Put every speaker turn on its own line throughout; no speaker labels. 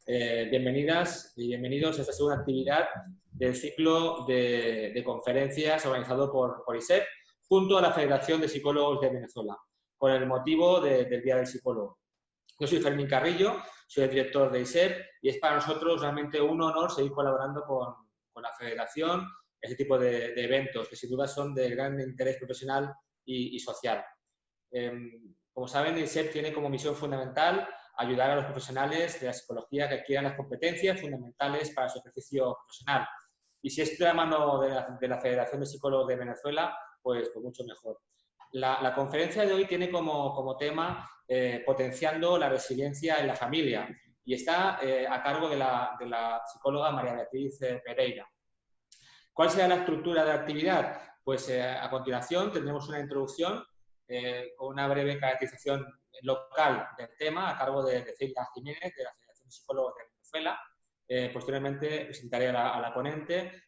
Bienvenidas y bienvenidos a esta segunda actividad del ciclo de conferencias organizado por ISEP junto a la Federación de Psicólogos de Venezuela, con el motivo del Día del Psicólogo. Yo soy Fermín Carrillo, soy el director de ISEP y es para nosotros realmente un honor seguir colaborando con la Federación, este tipo de eventos que sin duda son de gran interés profesional y social. Como saben, ISEP tiene como misión fundamental ayudar a los profesionales de la psicología que adquieran las competencias fundamentales para su ejercicio profesional. Y si es de la mano de la Federación de Psicólogos de Venezuela, pues mucho mejor. La conferencia de hoy tiene como tema potenciando la resiliencia en la familia y está a cargo de la psicóloga María Beatriz Pereira. ¿Cuál será la estructura de la actividad? Pues a continuación tendremos una introducción con una breve caracterización local del tema a cargo de Celia Jiménez, de la Federación de Psicólogos de Venezuela. Posteriormente presentaré a la ponente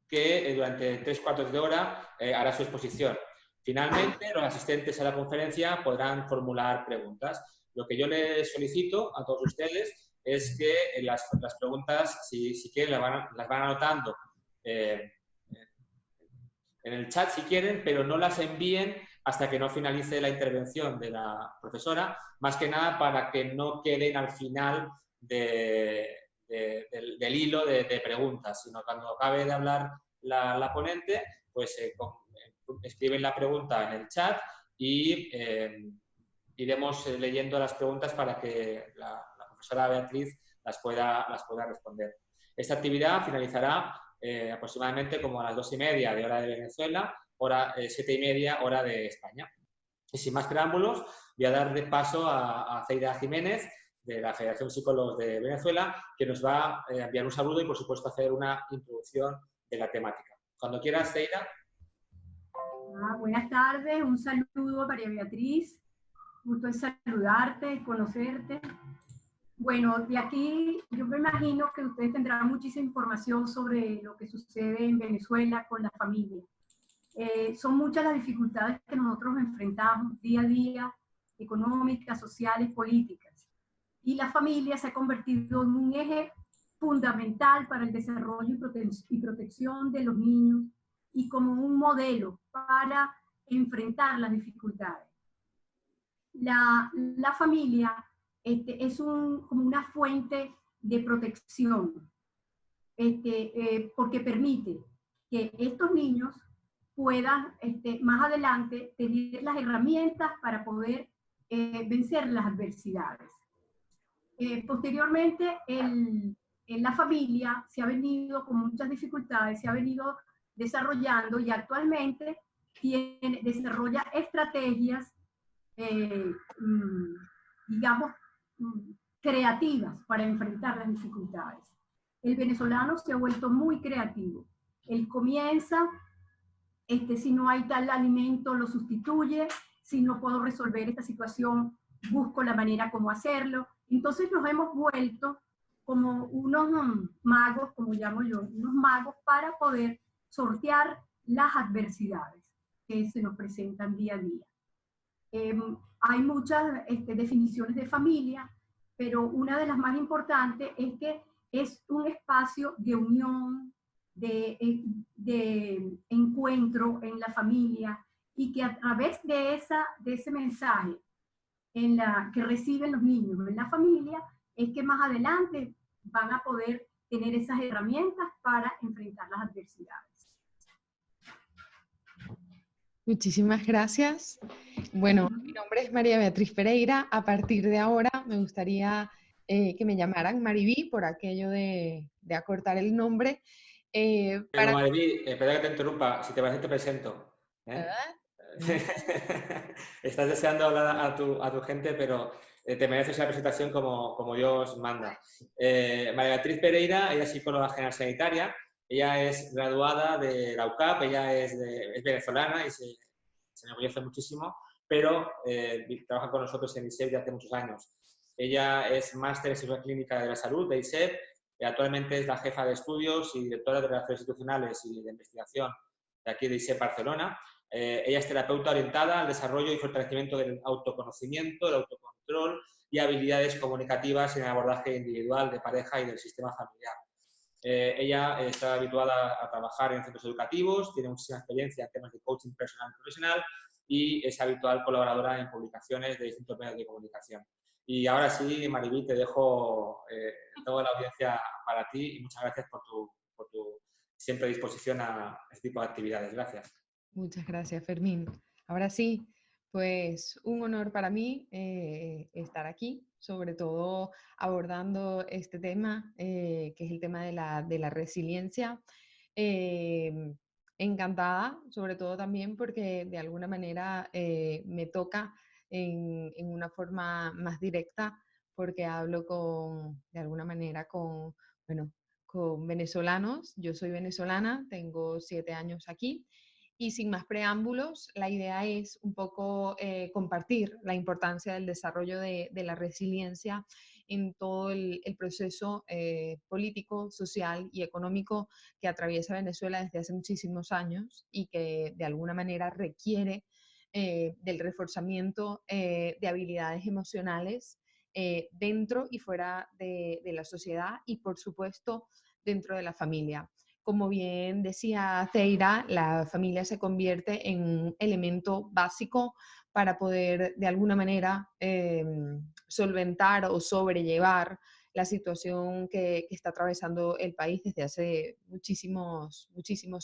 que durante 3/4 de hora hará su exposición. Finalmente, los asistentes a la conferencia podrán formular preguntas. Lo que yo les solicito a todos ustedes es que las preguntas, si quieren, las van anotando en el chat si quieren, pero no las envíen hasta que no finalice la intervención de la profesora, más que nada para que no queden al final del hilo de preguntas, sino cuando acabe de hablar la ponente, pues escriben la pregunta en el chat y iremos leyendo las preguntas para que la profesora Beatriz las pueda responder. Esta actividad finalizará aproximadamente como a las 2:30 de hora de Venezuela, 7:30 hora de España. Y sin más preámbulos, voy a dar de paso a Celia Jiménez, de la Federación de Psicólogos de Venezuela, que nos va a enviar un saludo y, por supuesto, hacer una introducción de la temática. Cuando quieras, Celia.
Buenas tardes, un saludo, María Beatriz. Gusto en saludarte, conocerte. Bueno, de aquí yo me imagino que ustedes tendrán muchísima información sobre lo que sucede en Venezuela con la familia. Son muchas las dificultades que nosotros enfrentamos día a día, económicas, sociales, políticas. Y la familia se ha convertido en un eje fundamental para el desarrollo y protección de los niños y como un modelo para enfrentar las dificultades. La familia es como una fuente de protección, porque permite que estos niños puedan más adelante tener las herramientas para poder vencer las adversidades. Posteriormente, en la familia se ha venido con muchas dificultades, se ha venido desarrollando y actualmente desarrolla estrategias digamos, creativas para enfrentar las dificultades. El venezolano se ha vuelto muy creativo. Él comienza, si no hay tal alimento, lo sustituye. Si no puedo resolver esta situación, busco la manera como hacerlo. Entonces nos hemos vuelto como unos magos, como llamo yo, unos magos para poder sortear las adversidades que se nos presentan día a día. Hay muchas definiciones de familia, pero una de las más importantes es que es un espacio de unión, de encuentro en la familia, y que a través de ese mensaje que reciben los niños en la familia, es que más adelante van a poder tener esas herramientas para enfrentar las adversidades.
Muchísimas gracias. Bueno, mi nombre es María Beatriz Pereira. A partir de ahora me gustaría que me llamaran Maribí, por aquello de acortar el nombre.
Pero Maribí, espera que te interrumpa, si te parece te presento. Estás deseando hablar a tu gente, pero te mereces la presentación como Dios manda. María Beatriz Pereira, ella es psicóloga general sanitaria. Ella es graduada de la UCAP, ella es venezolana y se enorgullece muchísimo, pero trabaja con nosotros en ISEP ya hace muchos años. Ella es máster en psicología clínica de la salud de ISEP, y actualmente es la jefa de estudios y directora de relaciones institucionales y de investigación de aquí de ISEP Barcelona. Ella es terapeuta orientada al desarrollo y fortalecimiento del autoconocimiento, del autocontrol y habilidades comunicativas en el abordaje individual, de pareja y del sistema familiar. Ella está habituada a trabajar en centros educativos, tiene muchísima experiencia en temas de coaching personal y profesional y es habitual colaboradora en publicaciones de distintos medios de comunicación. Y ahora sí, Mariví, te dejo toda la audiencia para ti y muchas gracias por tu siempre disposición a este tipo de actividades. Gracias.
Muchas gracias, Fermín. Ahora sí, pues un honor para mí estar aquí, sobre todo abordando este tema, que es el tema de la resiliencia. Eh, Encantada, sobre todo también porque de alguna manera me toca en una forma más directa, porque hablo de alguna manera bueno, con venezolanos. Yo soy venezolana, tengo 7 años aquí. Y sin más preámbulos, la idea es un poco compartir la importancia del desarrollo de la resiliencia en todo el proceso político, social y económico que atraviesa Venezuela desde hace muchísimos años y que de alguna manera requiere del reforzamiento de habilidades emocionales dentro y fuera de la sociedad y, por supuesto, dentro de la familia. Como bien decía Teira, la familia se convierte en un elemento básico para poder de alguna manera solventar o sobrellevar la situación que está atravesando el país desde hace muchísimos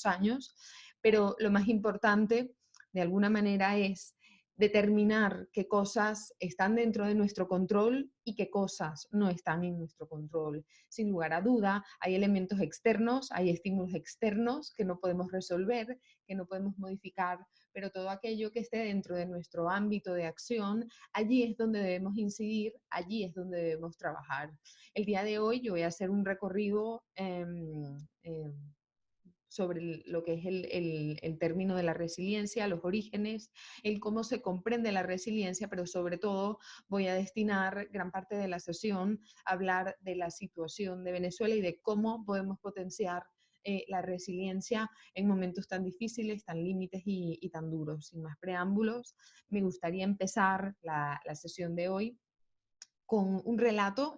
años. Pero lo más importante, de alguna manera, es determinar qué cosas están dentro de nuestro control y qué cosas no están en nuestro control. Sin lugar a duda, hay elementos externos, hay estímulos externos que no podemos resolver, que no podemos modificar, pero todo aquello que esté dentro de nuestro ámbito de acción, allí es donde debemos incidir, allí es donde debemos trabajar. El día de hoy yo voy a hacer un recorrido sobre lo que es el término de la resiliencia, los orígenes, el cómo se comprende la resiliencia, pero sobre todo voy a destinar gran parte de la sesión a hablar de la situación de Venezuela y de cómo podemos potenciar la resiliencia en momentos tan difíciles, tan límites y tan duros. Sin más preámbulos, me gustaría empezar la sesión de hoy con un relato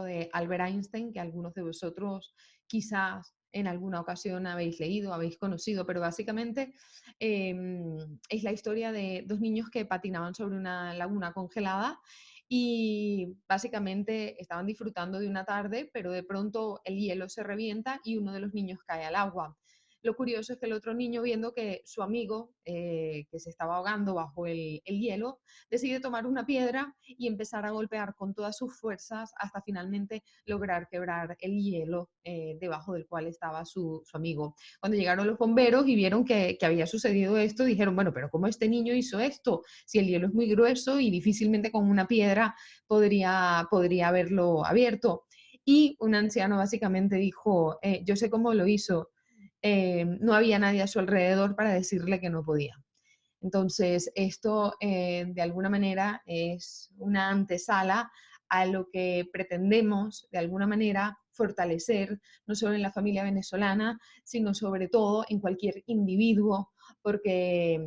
de Albert Einstein, que algunos de vosotros quizás en alguna ocasión habéis leído, habéis conocido, pero básicamente es la historia de 2 niños que patinaban sobre una laguna congelada y básicamente estaban disfrutando de una tarde, pero de pronto el hielo se revienta y uno de los niños cae al agua. Lo curioso es que el otro niño, viendo que su amigo, que se estaba ahogando bajo el hielo, decide tomar una piedra y empezar a golpear con todas sus fuerzas hasta finalmente lograr quebrar el hielo debajo del cual estaba su amigo. Cuando llegaron los bomberos y vieron que había sucedido esto, dijeron, bueno, pero ¿cómo este niño hizo esto? Si el hielo es muy grueso y difícilmente con una piedra podría haberlo abierto. Y un anciano básicamente dijo, yo sé cómo lo hizo. No había nadie a su alrededor para decirle que no podía. Entonces, esto de alguna manera es una antesala a lo que pretendemos de alguna manera fortalecer, no solo en la familia venezolana, sino sobre todo en cualquier individuo, porque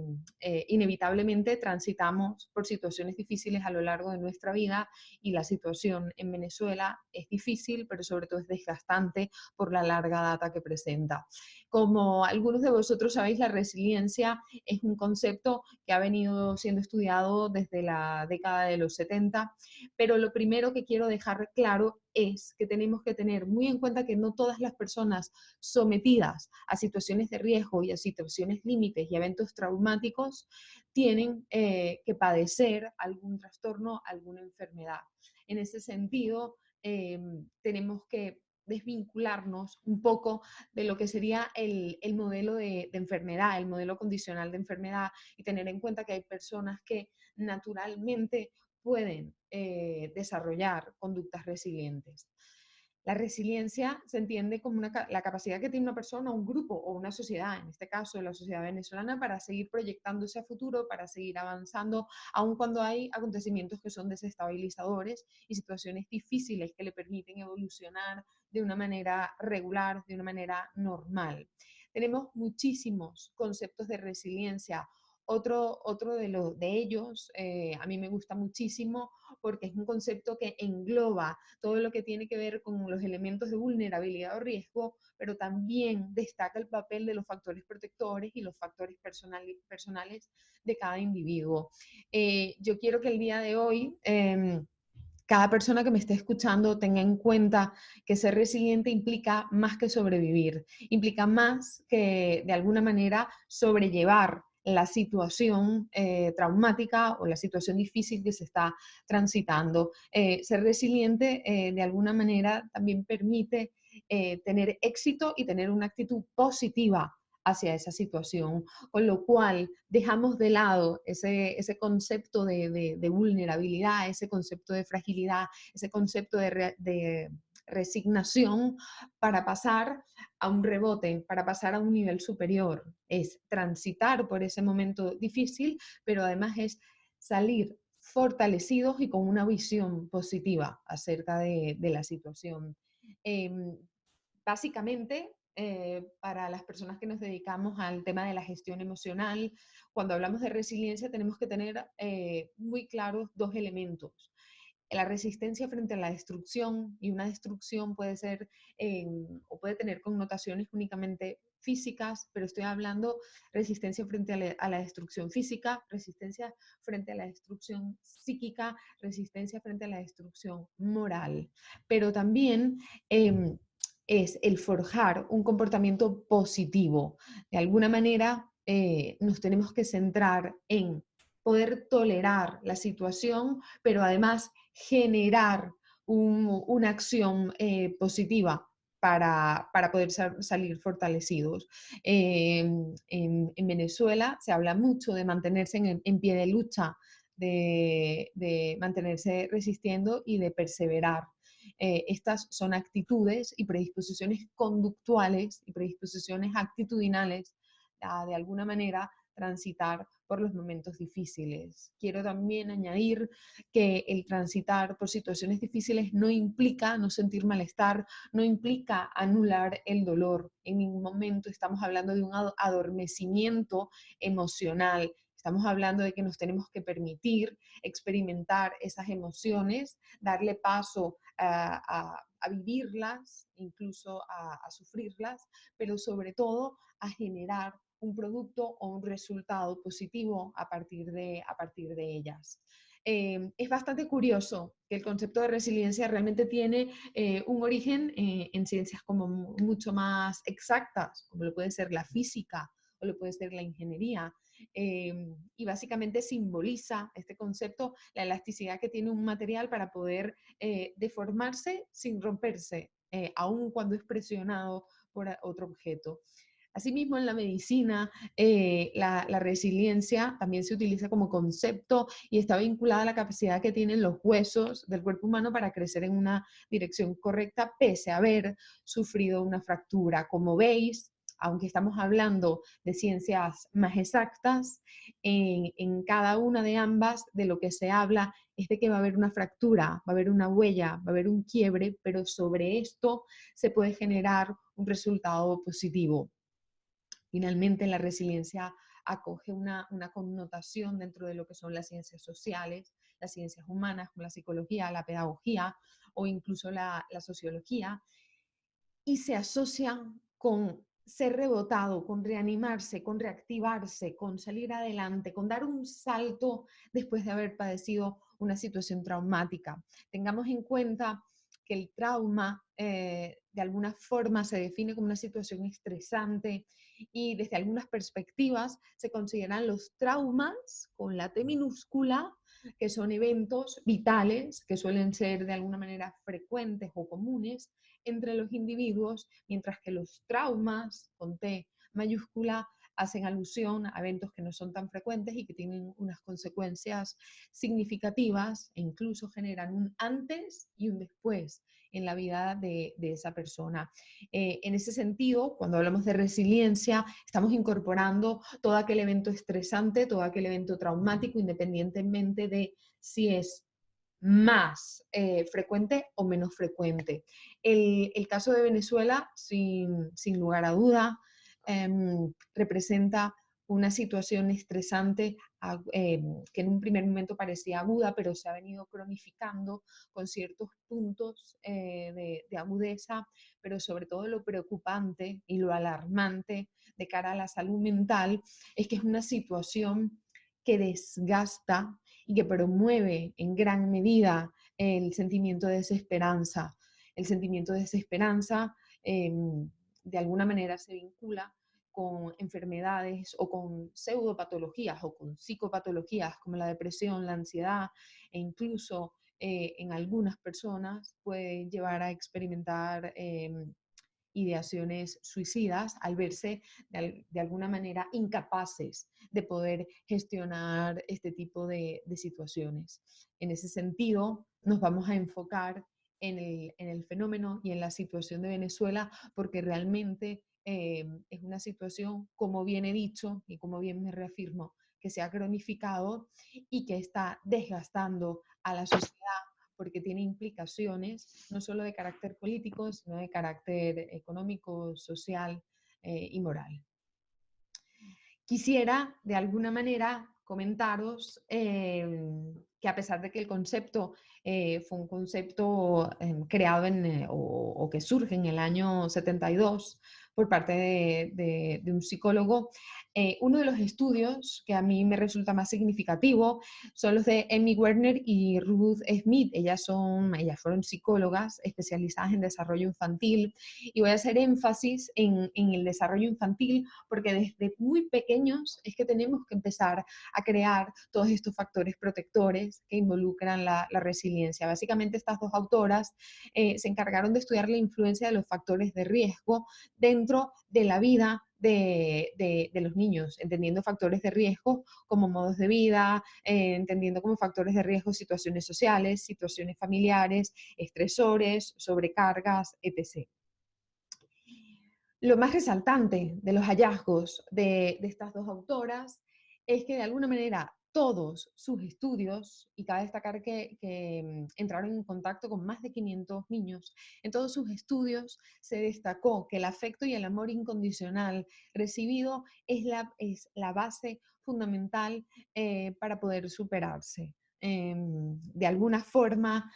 inevitablemente transitamos por situaciones difíciles a lo largo de nuestra vida y la situación en Venezuela es difícil, pero sobre todo es desgastante por la larga data que presenta. Como algunos de vosotros sabéis, la resiliencia es un concepto que ha venido siendo estudiado desde la década de los 70, pero lo primero que quiero dejar claro es que tenemos que tener muy en cuenta que no todas las personas sometidas a situaciones de riesgo y a situaciones límites y eventos traumáticos tienen que padecer algún trastorno, alguna enfermedad. En ese sentido, tenemos que desvincularnos un poco de lo que sería el modelo de enfermedad, el modelo condicional de enfermedad y tener en cuenta que hay personas que naturalmente pueden desarrollar conductas resilientes. La resiliencia se entiende como la capacidad que tiene una persona, un grupo o una sociedad, en este caso la sociedad venezolana, para seguir proyectándose a futuro, para seguir avanzando, aun cuando hay acontecimientos que son desestabilizadores y situaciones difíciles que le permiten evolucionar de una manera regular, de una manera normal. Tenemos muchísimos conceptos de resiliencia. otro de ellos, a mí me gusta muchísimo porque es un concepto que engloba todo lo que tiene que ver con los elementos de vulnerabilidad o riesgo, pero también destaca el papel de los factores protectores y los factores personales de cada individuo. Yo quiero que el día de hoy cada persona que me esté escuchando tenga en cuenta que ser resiliente implica más que sobrevivir, implica más que de alguna manera sobrellevar la situación traumática o la situación difícil que se está transitando. Ser resiliente de alguna manera también permite tener éxito y tener una actitud positiva hacia esa situación, con lo cual dejamos de lado ese concepto de vulnerabilidad, ese concepto de fragilidad, ese concepto de resignación para pasar a un rebote, para pasar a un nivel superior. Es transitar por ese momento difícil, pero además es salir fortalecidos y con una visión positiva acerca de la situación. Básicamente, para las personas que nos dedicamos al tema de la gestión emocional, cuando hablamos de resiliencia tenemos que tener muy claros dos elementos. La resistencia frente a la destrucción, y una destrucción puede ser o puede tener connotaciones únicamente físicas, pero estoy hablando resistencia frente a la destrucción física, resistencia frente a la destrucción psíquica, resistencia frente a la destrucción moral, pero también es el forjar un comportamiento positivo. De alguna manera nos tenemos que centrar en poder tolerar la situación, pero además generar una acción positiva para poder salir fortalecidos. En Venezuela se habla mucho de mantenerse en pie de lucha, de mantenerse resistiendo y de perseverar. Estas son actitudes y predisposiciones conductuales y predisposiciones actitudinales a, de alguna manera, transitar por los momentos difíciles. Quiero también añadir que el transitar por situaciones difíciles no implica no sentir malestar, no implica anular el dolor. En ningún momento estamos hablando de un adormecimiento emocional. Estamos hablando de que nos tenemos que permitir experimentar esas emociones, darle paso a vivirlas, incluso a sufrirlas, pero sobre todo a generar un producto o un resultado positivo a partir de ellas. Es bastante curioso que el concepto de resiliencia realmente tiene un origen en ciencias como mucho más exactas, como lo puede ser la física o lo puede ser la ingeniería. Y básicamente simboliza este concepto la elasticidad que tiene un material para poder deformarse sin romperse, aun cuando es presionado por otro objeto. Asimismo, en la medicina, la resiliencia también se utiliza como concepto y está vinculada a la capacidad que tienen los huesos del cuerpo humano para crecer en una dirección correcta, pese a haber sufrido una fractura. Como veis, aunque estamos hablando de ciencias más exactas, en cada una de ambas de lo que se habla es de que va a haber una fractura, va a haber una huella, va a haber un quiebre, pero sobre esto se puede generar un resultado positivo. Finalmente, la resiliencia acoge una connotación dentro de lo que son las ciencias sociales, las ciencias humanas, como la psicología, la pedagogía o incluso la sociología, y se asocia con ser rebotado, con reanimarse, con reactivarse, con salir adelante, con dar un salto después de haber padecido una situación traumática. Tengamos en cuenta que el trauma de alguna forma se define como una situación estresante y desde algunas perspectivas se consideran los traumas con la T minúscula, que son eventos vitales que suelen ser de alguna manera frecuentes o comunes entre los individuos, mientras que los traumas con T mayúscula hacen alusión a eventos que no son tan frecuentes y que tienen unas consecuencias significativas e incluso generan un antes y un después en la vida de esa persona. En ese sentido, cuando hablamos de resiliencia, estamos incorporando todo aquel evento estresante, todo aquel evento traumático, independientemente de si es más frecuente o menos frecuente. El caso de Venezuela, sin lugar a duda, representa una situación estresante que en un primer momento parecía aguda, pero se ha venido cronificando con ciertos puntos de agudeza, pero sobre todo lo preocupante y lo alarmante de cara a la salud mental es que es una situación que desgasta y que promueve en gran medida el sentimiento de desesperanza. El sentimiento de desesperanza de alguna manera se vincula con enfermedades o con pseudopatologías o con psicopatologías como la depresión, la ansiedad e incluso en algunas personas puede llevar a experimentar ideaciones suicidas al verse de alguna manera incapaces de poder gestionar este tipo de situaciones. En ese sentido, nos vamos a enfocar en el fenómeno y en la situación de Venezuela porque realmente es una situación, como bien he dicho y como bien me reafirmo, que se ha cronificado y que está desgastando a la sociedad porque tiene implicaciones no solo de carácter político, sino de carácter económico, social y moral. Quisiera, de alguna manera, comentaros que a pesar de que el concepto fue un concepto creado o que surge en el año 72 por parte de un psicólogo, uno de los estudios que a mí me resulta más significativo son los de Amy Werner y Ruth Smith. Ellas fueron psicólogas especializadas en desarrollo infantil y voy a hacer énfasis en el desarrollo infantil porque desde muy pequeños es que tenemos que empezar a crear todos estos factores protectores que involucran la resiliencia. Básicamente estas dos autoras se encargaron de estudiar la influencia de los factores de riesgo dentro de la vida de los niños, entendiendo factores de riesgo como modos de vida, entendiendo como factores de riesgo situaciones sociales, situaciones familiares, estresores, sobrecargas, etc. Lo más resaltante de los hallazgos de estas dos autoras es que de alguna manera todos sus estudios, y cabe destacar que entraron en contacto con más de 500 niños, en todos sus estudios se destacó que el afecto y el amor incondicional recibido es la base fundamental para poder superarse. De alguna forma,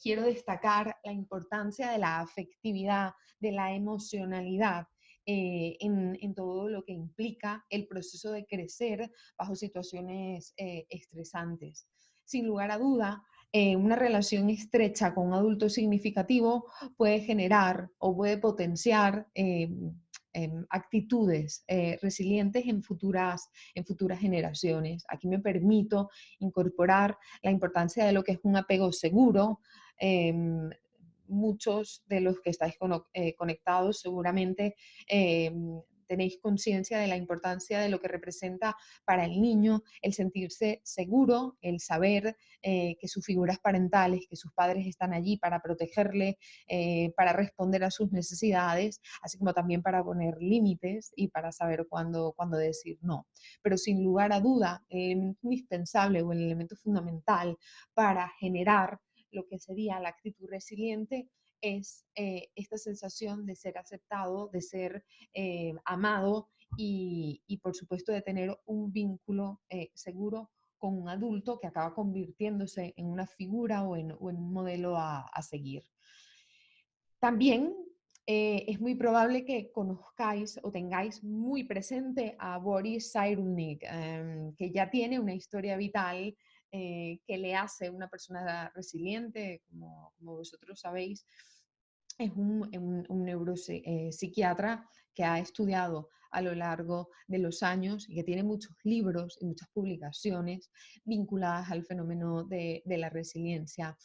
quiero destacar la importancia de la afectividad, de la emocionalidad en todo lo que implica el proceso de crecer bajo situaciones estresantes. Sin lugar a duda, una relación estrecha con un adulto significativo puede generar o puede potenciar actitudes resilientes en futuras generaciones. Aquí me permito incorporar la importancia de lo que es un apego seguro. Muchos de los que estáis conectados seguramente tenéis conciencia de la importancia de lo que representa para el niño el sentirse seguro, el saber que sus figuras parentales, que sus padres están allí para protegerle, para responder a sus necesidades, así como también para poner límites y para saber cuándo decir no. Pero sin lugar a duda, el elemento indispensable o el elemento fundamental para generar lo que sería la actitud resiliente es esta sensación de ser aceptado, de ser amado y por supuesto de tener un vínculo seguro con un adulto que acaba convirtiéndose en una figura o en un modelo a seguir. También es muy probable que conozcáis o tengáis muy presente a Boris Cyrulnik, que ya tiene una historia vital que le hace una persona resiliente, como vosotros sabéis. Es un neuropsiquiatra que ha estudiado a lo largo de los años y que tiene muchos libros y muchas publicaciones vinculadas al fenómeno de la resiliencia.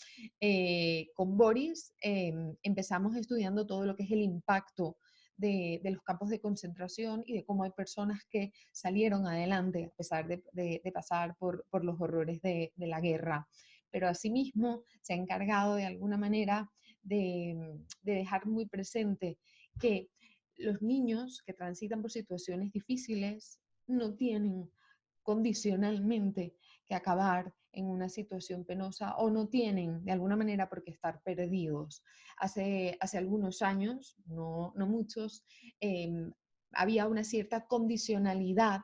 Con Boris empezamos estudiando todo lo que es el impacto de los campos de concentración y de cómo hay personas que salieron adelante a pesar de pasar por los horrores de la guerra. Pero asimismo se ha encargado de alguna manera de dejar muy presente que los niños que transitan por situaciones difíciles no tienen condicionalmente que acabar en una situación penosa o no tienen de alguna manera por qué estar perdidos. Hace algunos años, no muchos, había una cierta condicionalidad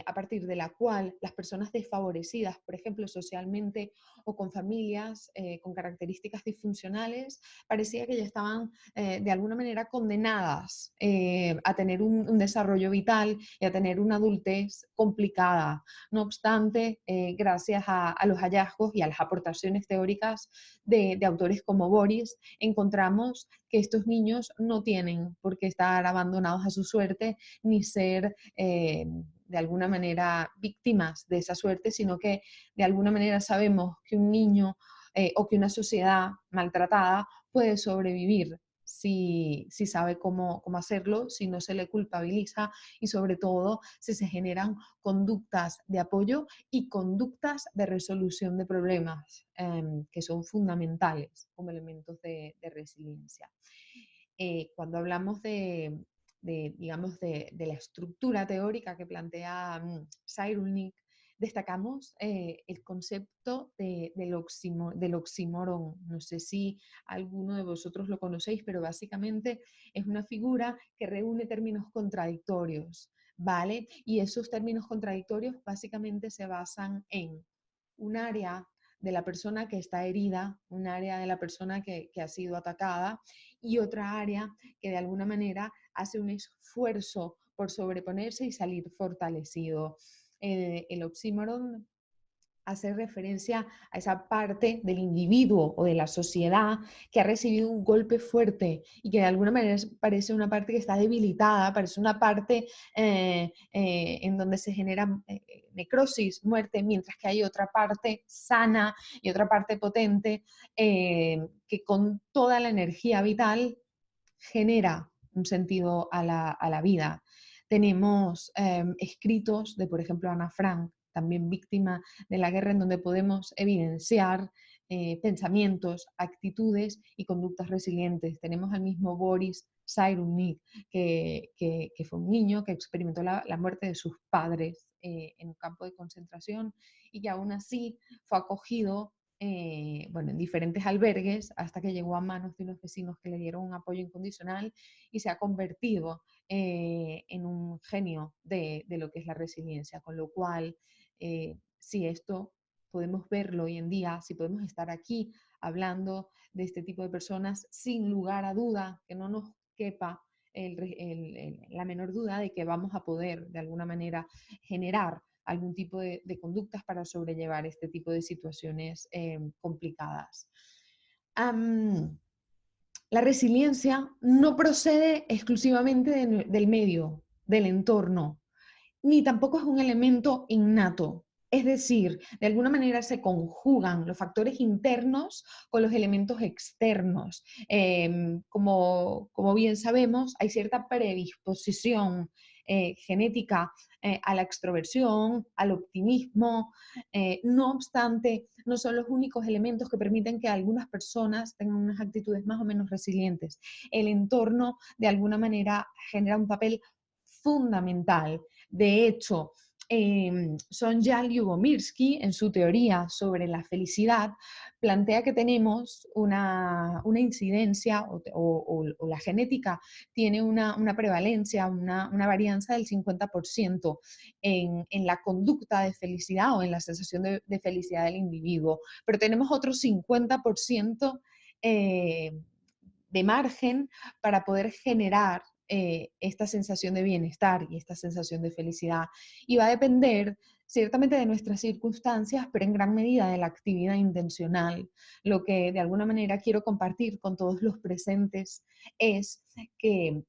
a partir de la cual las personas desfavorecidas, por ejemplo, socialmente o con familias con características disfuncionales, parecía que ya estaban de alguna manera condenadas a tener un desarrollo vital y a tener una adultez complicada. No obstante, gracias a los hallazgos y a las aportaciones teóricas de autores como Boris, encontramos que estos niños no tienen por qué estar abandonados a su suerte ni ser de alguna manera víctimas de esa suerte, sino que de alguna manera sabemos que un niño o que una sociedad maltratada puede sobrevivir si sabe cómo hacerlo, si no se le culpabiliza y sobre todo si se generan conductas de apoyo y conductas de resolución de problemas que son fundamentales como elementos de resiliencia. Cuando hablamos digamos, de la estructura teórica que plantea Cyrulnik, destacamos el concepto del oxímoron. No sé si alguno de vosotros lo conocéis, pero básicamente es una figura que reúne términos contradictorios, ¿vale? Y esos términos contradictorios básicamente se basan en un área de la persona que está herida, un área de la persona que ha sido atacada y otra área que de alguna manera hace un esfuerzo por sobreponerse y salir fortalecido. El oxímoron hace referencia a esa parte del individuo o de la sociedad que ha recibido un golpe fuerte y que de alguna manera parece una parte que está debilitada, parece una parte en donde se genera necrosis, muerte, mientras que hay otra parte sana y otra parte potente que con toda la energía vital genera un sentido a la vida. Tenemos escritos de, por ejemplo, Ana Frank, también víctima de la guerra, en donde podemos evidenciar pensamientos, actitudes y conductas resilientes. Tenemos al mismo Boris Cyrulnik, que fue un niño que experimentó la muerte de sus padres en un campo de concentración y que aún así fue acogido bueno, en diferentes albergues hasta que llegó a manos de unos vecinos que le dieron un apoyo incondicional y se ha convertido en un genio de lo que es la resiliencia, con lo cual, si esto podemos verlo hoy en día, si podemos estar aquí hablando de este tipo de personas, sin lugar a duda, que no nos quepa la menor duda de que vamos a poder de alguna manera generar algún tipo de conductas para sobrellevar este tipo de situaciones complicadas. La resiliencia no procede exclusivamente del medio, del entorno, ni tampoco es un elemento innato. Es decir, de alguna manera se conjugan los factores internos con los elementos externos. Como bien sabemos, hay cierta predisposición genética a la extroversión, al optimismo. No obstante, no son los únicos elementos que permiten que algunas personas tengan unas actitudes más o menos resilientes. El entorno, de alguna manera, genera un papel fundamental. De hecho, Sonja Lyubomirsky, en su teoría sobre la felicidad, plantea que tenemos una incidencia o la genética tiene una prevalencia, una varianza del 50% en la conducta de felicidad o en la sensación de felicidad del individuo, pero tenemos otro 50% de margen para poder generar esta sensación de bienestar y esta sensación de felicidad. Y va a depender ciertamente de nuestras circunstancias, pero en gran medida de la actividad intencional. Lo que de alguna manera quiero compartir con todos los presentes es que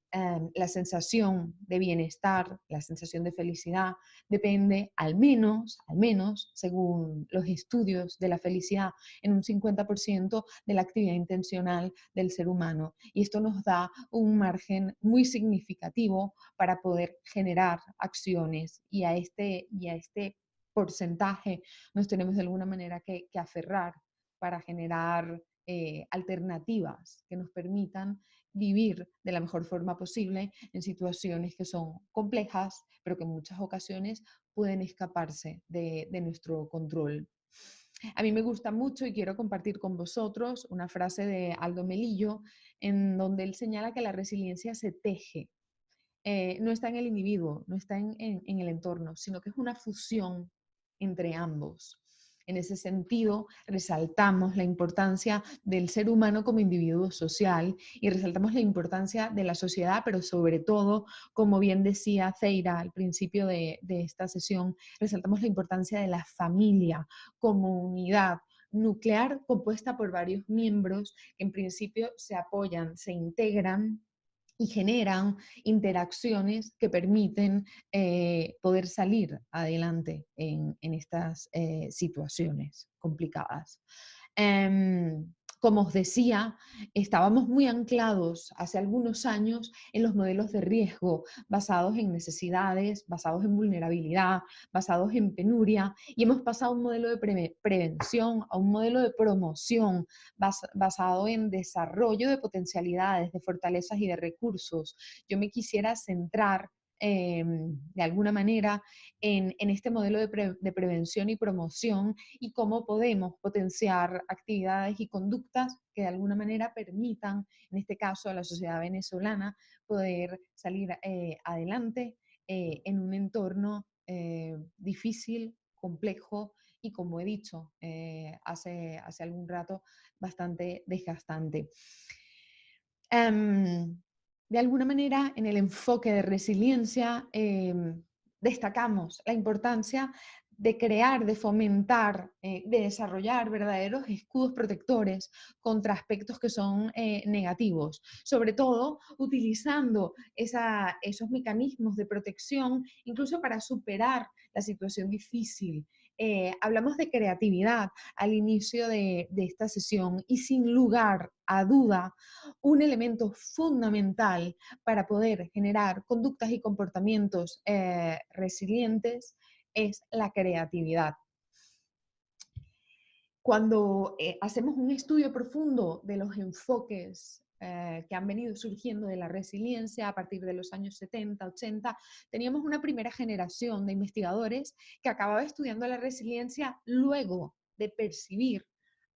la sensación de bienestar, la sensación de felicidad, depende al menos, según los estudios de la felicidad, en un 50% de la actividad intencional del ser humano. Y esto nos da un margen muy significativo para poder generar acciones y a este porcentaje nos tenemos de alguna manera que aferrar para generar alternativas que nos permitan vivir de la mejor forma posible en situaciones que son complejas, pero que en muchas ocasiones pueden escaparse de nuestro control. A mí me gusta mucho y quiero compartir con vosotros una frase de Aldo Melillo en donde él señala que la resiliencia se teje no está en el individuo, no está en el entorno, sino que es una fusión entre ambos. En ese sentido, resaltamos la importancia del ser humano como individuo social y resaltamos la importancia de la sociedad, pero sobre todo, como bien decía Zeira al principio de esta sesión, resaltamos la importancia de la familia como unidad nuclear compuesta por varios miembros que en principio se apoyan, se integran y generan interacciones que permiten poder salir adelante en estas situaciones complicadas. Como os decía, estábamos muy anclados hace algunos años en los modelos de riesgo basados en necesidades, basados en vulnerabilidad, basados en penuria, y hemos pasado a un modelo de prevención, a un modelo de promoción basado en desarrollo de potencialidades, de fortalezas y de recursos. Yo me quisiera centrar de alguna manera en este modelo de prevención y promoción y cómo podemos potenciar actividades y conductas que de alguna manera permitan, en este caso a la sociedad venezolana, poder salir adelante en un entorno difícil, complejo y, como he dicho hace algún rato, bastante desgastante. De alguna manera, en el enfoque de resiliencia, destacamos la importancia de crear, de fomentar, de desarrollar verdaderos escudos protectores contra aspectos que son negativos, sobre todo utilizando esos mecanismos de protección, incluso para superar la situación difícil. Hablamos de creatividad al inicio de esta sesión y sin lugar a duda, un elemento fundamental para poder generar conductas y comportamientos resilientes es la creatividad. Cuando hacemos un estudio profundo de los enfoques que han venido surgiendo de la resiliencia a partir de los años 70, 80, teníamos una primera generación de investigadores que acababa estudiando la resiliencia luego de percibir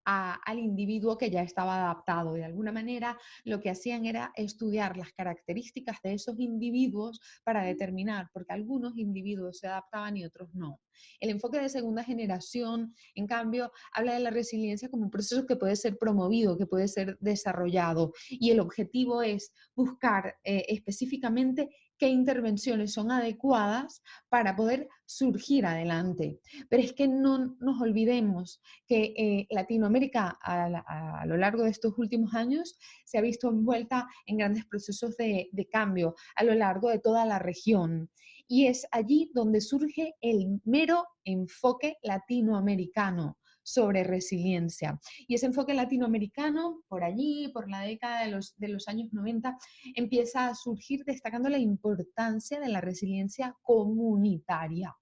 al individuo que ya estaba adaptado. De alguna manera, lo que hacían era estudiar las características de esos individuos para determinar, porque algunos individuos se adaptaban y otros no. El enfoque de segunda generación, en cambio, habla de la resiliencia como un proceso que puede ser promovido, que puede ser desarrollado, y el objetivo es buscar específicamente qué intervenciones son adecuadas para poder surgir adelante. Pero es que no nos olvidemos que Latinoamérica a lo largo de estos últimos años se ha visto envuelta en grandes procesos de cambio a lo largo de toda la región. Y es allí donde surge el mero enfoque latinoamericano sobre resiliencia. Y ese enfoque latinoamericano, por allí, por la década de los años 90, empieza a surgir destacando la importancia de la resiliencia comunitaria.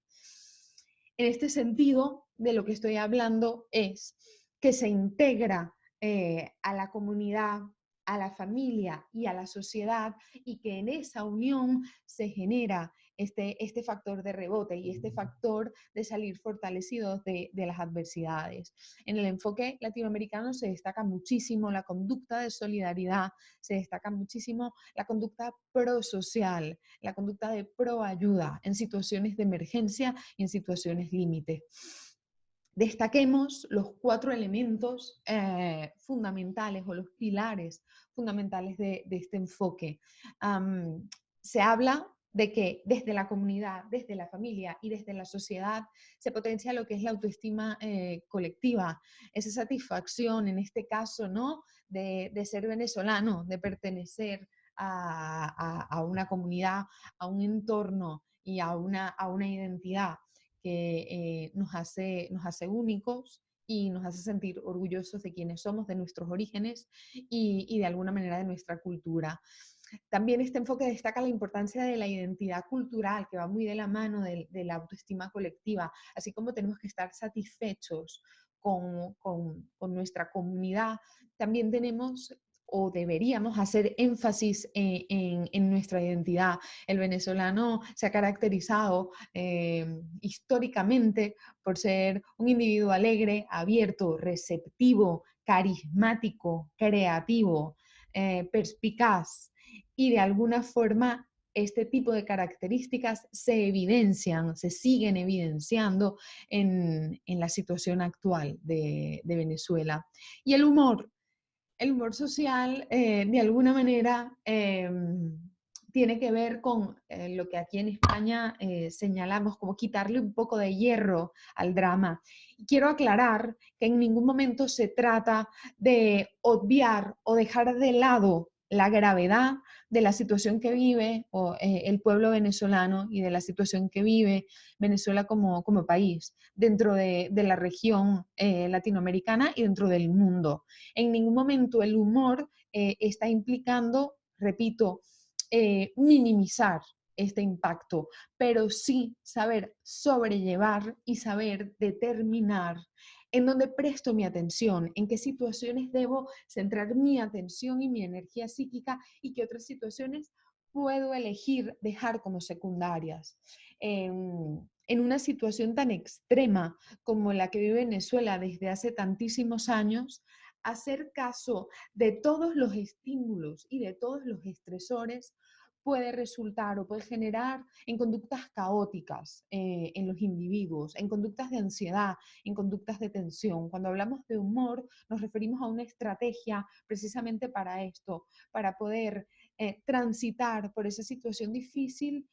En este sentido, de lo que estoy hablando es que se integra a la comunidad, a la familia y a la sociedad, y que en esa unión se genera este factor de rebote y este factor de salir fortalecidos de las adversidades. En el enfoque latinoamericano se destaca muchísimo la conducta de solidaridad, se destaca muchísimo la conducta prosocial, la conducta de proayuda en situaciones de emergencia y en situaciones límite. Destaquemos los 4 elementos fundamentales o los pilares fundamentales de este enfoque. Se habla de que desde la comunidad, desde la familia y desde la sociedad se potencia lo que es la autoestima colectiva, esa satisfacción, en este caso, ¿no?, de ser venezolano, de pertenecer a una comunidad, a un entorno y a una identidad que nos hace únicos y nos hace sentir orgullosos de quienes somos, de nuestros orígenes y de alguna manera de nuestra cultura. También este enfoque destaca la importancia de la identidad cultural, que va muy de la mano de la autoestima colectiva, así como tenemos que estar satisfechos con nuestra comunidad, también tenemos o deberíamos hacer énfasis en nuestra identidad. El venezolano se ha caracterizado históricamente por ser un individuo alegre, abierto, receptivo, carismático, creativo, perspicaz, y de alguna forma este tipo de características se evidencian, se siguen evidenciando en la situación actual de Venezuela. Y el humor social, de alguna manera, tiene que ver con lo que aquí en España señalamos como quitarle un poco de hierro al drama. Y quiero aclarar que en ningún momento se trata de obviar o dejar de lado la gravedad de la situación que vive el pueblo venezolano y de la situación que vive Venezuela como país dentro de la región latinoamericana y dentro del mundo. En ningún momento el humor está implicando, repito, minimizar este impacto, pero sí saber sobrellevar y saber determinar en dónde presto mi atención, en qué situaciones debo centrar mi atención y mi energía psíquica y qué otras situaciones puedo elegir dejar como secundarias. En una situación tan extrema como la que vive Venezuela desde hace tantísimos años, hacer caso de todos los estímulos y de todos los estresores puede resultar o puede generar en conductas caóticas en los individuos, en conductas de ansiedad, en conductas de tensión. Cuando hablamos de humor, nos referimos a una estrategia precisamente para esto, para poder transitar por esa situación difícil,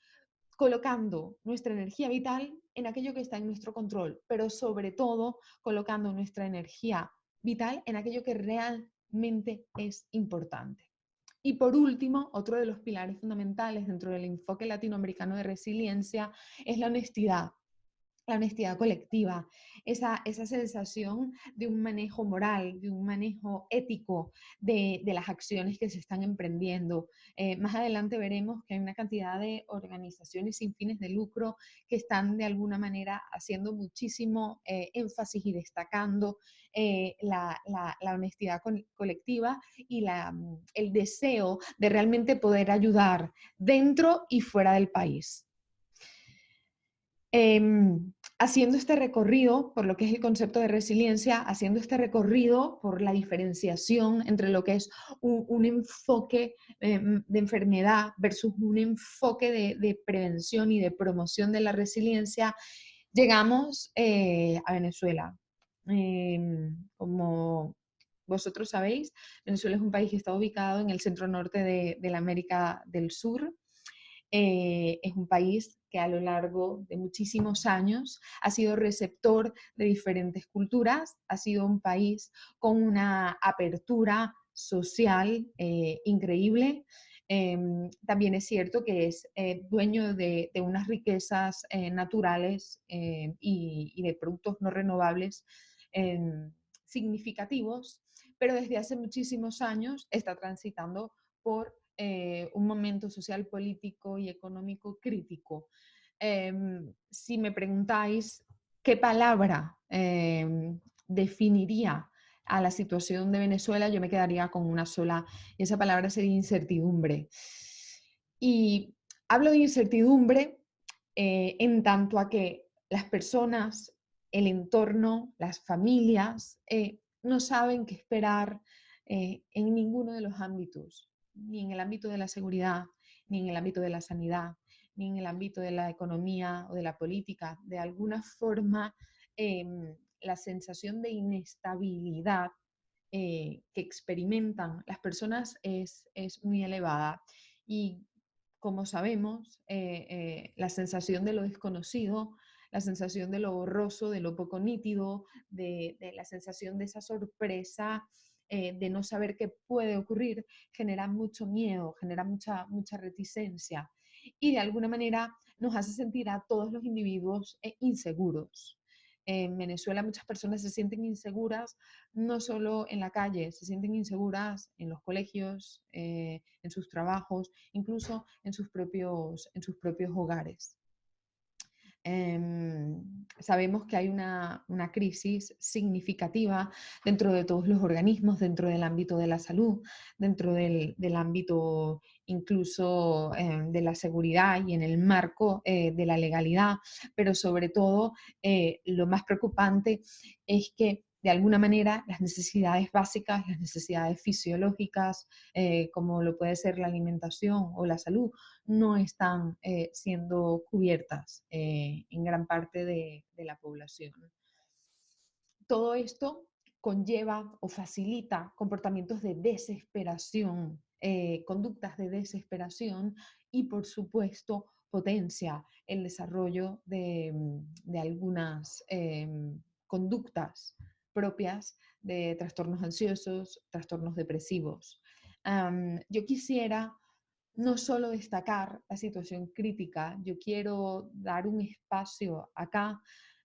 colocando nuestra energía vital en aquello que está en nuestro control, pero sobre todo colocando nuestra energía vital en aquello que realmente es importante. Y por último, otro de los pilares fundamentales dentro del enfoque latinoamericano de resiliencia es la honestidad colectiva, esa sensación de un manejo moral, de un manejo ético de las acciones que se están emprendiendo. Más adelante veremos que hay una cantidad de organizaciones sin fines de lucro que están de alguna manera haciendo muchísimo énfasis y destacando la honestidad colectiva y el deseo de realmente poder ayudar dentro y fuera del país. Haciendo este recorrido por lo que es el concepto de resiliencia, haciendo este recorrido por la diferenciación entre lo que es un enfoque de enfermedad versus un enfoque de prevención y de promoción de la resiliencia, llegamos a Venezuela. Como vosotros sabéis, Venezuela es un país que está ubicado en el centro norte de la América del Sur. Es un país que a lo largo de muchísimos años ha sido receptor de diferentes culturas, ha sido un país con una apertura social increíble. También es cierto que es dueño de unas riquezas naturales y de productos no renovables significativos, pero desde hace muchísimos años está transitando por un momento social, político y económico crítico. Si me preguntáis qué palabra definiría a la situación de Venezuela, yo me quedaría con una sola, y esa palabra sería incertidumbre. Y hablo de incertidumbre en tanto a que las personas, el entorno, las familias, no saben qué esperar en ninguno de los ámbitos, ni en el ámbito de la seguridad, ni en el ámbito de la sanidad, ni en el ámbito de la economía o de la política. De alguna forma, la sensación de inestabilidad que experimentan las personas es muy elevada. Y como sabemos, la sensación de lo desconocido, la sensación de lo borroso, de lo poco nítido, de la sensación de esa sorpresa, de no saber qué puede ocurrir, genera mucho miedo, genera mucha reticencia y de alguna manera nos hace sentir a todos los individuos inseguros. En Venezuela muchas personas se sienten inseguras no solo en la calle, se sienten inseguras en los colegios, en sus trabajos, incluso en sus propios hogares. Sabemos que hay una crisis significativa dentro de todos los organismos, dentro del ámbito de la salud, dentro del ámbito incluso de la seguridad y en el marco de la legalidad, pero sobre todo lo más preocupante es que de alguna manera las necesidades básicas, las necesidades fisiológicas, como lo puede ser la alimentación o la salud, no están siendo cubiertas en gran parte de la población. Todo esto conlleva o facilita comportamientos de desesperación, conductas de desesperación y, por supuesto, potencia el desarrollo de algunas conductas propias de trastornos ansiosos, trastornos depresivos. Yo quisiera no solo destacar la situación crítica, yo quiero dar un espacio acá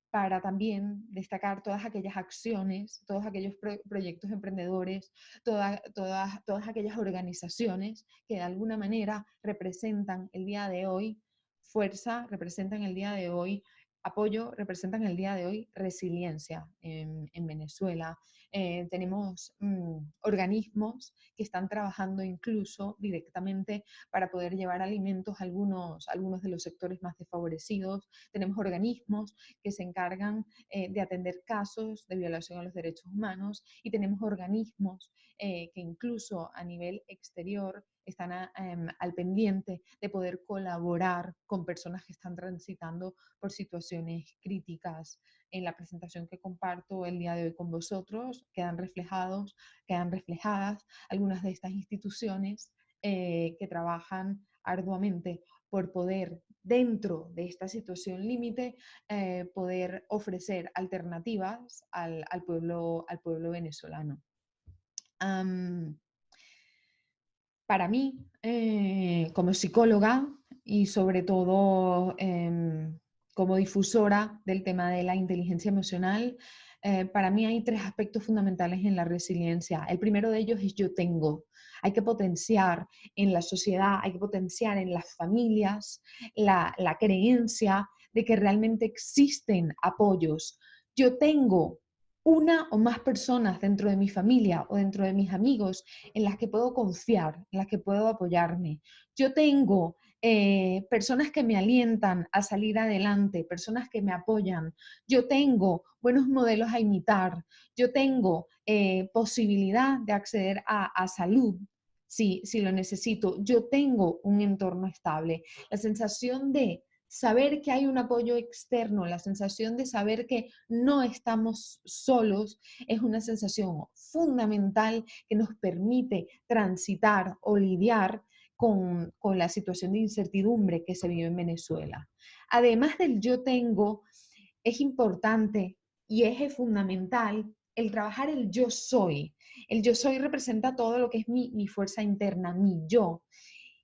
para también destacar todas aquellas acciones, todos aquellos proyectos emprendedores, todas aquellas organizaciones que de alguna manera representan el día de hoy fuerza, representan el día de hoy apoyo, representan el día de hoy resiliencia en Venezuela. Tenemos organismos que están trabajando incluso directamente para poder llevar alimentos a algunos de los sectores más desfavorecidos. Tenemos organismos que se encargan de atender casos de violación a los derechos humanos y tenemos organismos que incluso a nivel exterior están al pendiente de poder colaborar con personas que están transitando por situaciones críticas. En la presentación que comparto el día de hoy con vosotros quedan reflejadas algunas de estas instituciones que trabajan arduamente por poder, dentro de esta situación límite, poder ofrecer alternativas al pueblo venezolano. Para mí, como psicóloga y sobre todo como difusora del tema de la inteligencia emocional, para mí hay 3 aspectos fundamentales en la resiliencia. El primero de ellos es yo tengo. Hay que potenciar en la sociedad, hay que potenciar en las familias la creencia de que realmente existen apoyos. Yo tengo una o más personas dentro de mi familia o dentro de mis amigos en las que puedo confiar, en las que puedo apoyarme. Yo tengo personas que me alientan a salir adelante, personas que me apoyan. Yo tengo buenos modelos a imitar. Yo tengo posibilidad de acceder a salud si lo necesito. Yo tengo un entorno estable. La sensación de saber que hay un apoyo externo, la sensación de saber que no estamos solos, es una sensación fundamental que nos permite transitar o lidiar con la situación de incertidumbre que se vive en Venezuela. Además del yo tengo, es importante y es fundamental el trabajar el yo soy. El yo soy representa todo lo que es mi fuerza interna, mi yo.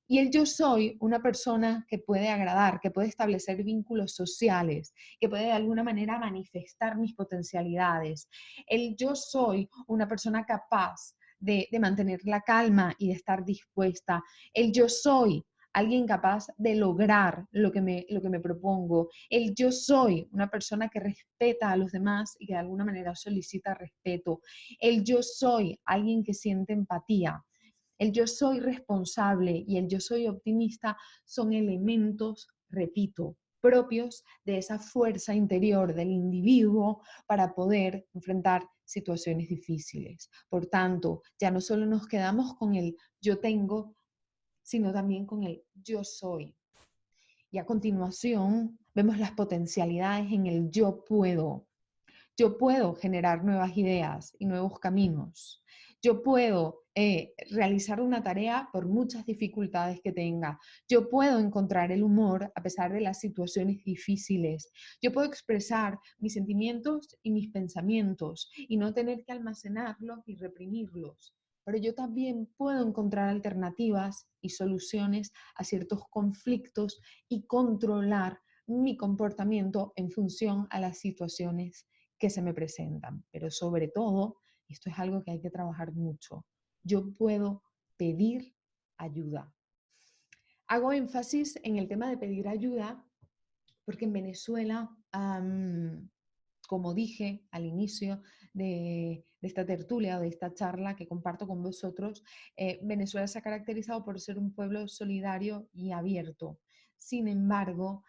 Y el yo soy una persona que puede agradar, que puede establecer vínculos sociales, que puede de alguna manera manifestar mis potencialidades. El yo soy una persona capaz de mantener la calma y de estar dispuesta. El yo soy alguien capaz de lograr lo que me propongo. El yo soy una persona que respeta a los demás y que de alguna manera solicita respeto. El yo soy alguien que siente empatía. El yo soy responsable y el yo soy optimista son elementos, repito, propios de esa fuerza interior del individuo para poder enfrentar situaciones difíciles. Por tanto, ya no solo nos quedamos con el yo tengo, sino también con el yo soy. Y a continuación vemos las potencialidades en el yo puedo. Yo puedo generar nuevas ideas y nuevos caminos. Yo puedo realizar una tarea por muchas dificultades que tenga. Yo puedo encontrar el humor a pesar de las situaciones difíciles. Yo puedo expresar mis sentimientos y mis pensamientos y no tener que almacenarlos y reprimirlos. Pero yo también puedo encontrar alternativas y soluciones a ciertos conflictos y controlar mi comportamiento en función a las situaciones que se me presentan. Pero sobre todo, esto es algo que hay que trabajar mucho, yo puedo pedir ayuda. Hago énfasis en el tema de pedir ayuda porque en Venezuela, como dije al inicio de esta tertulia o de esta charla que comparto con vosotros, Venezuela se ha caracterizado por ser un pueblo solidario y abierto. Sin embargo,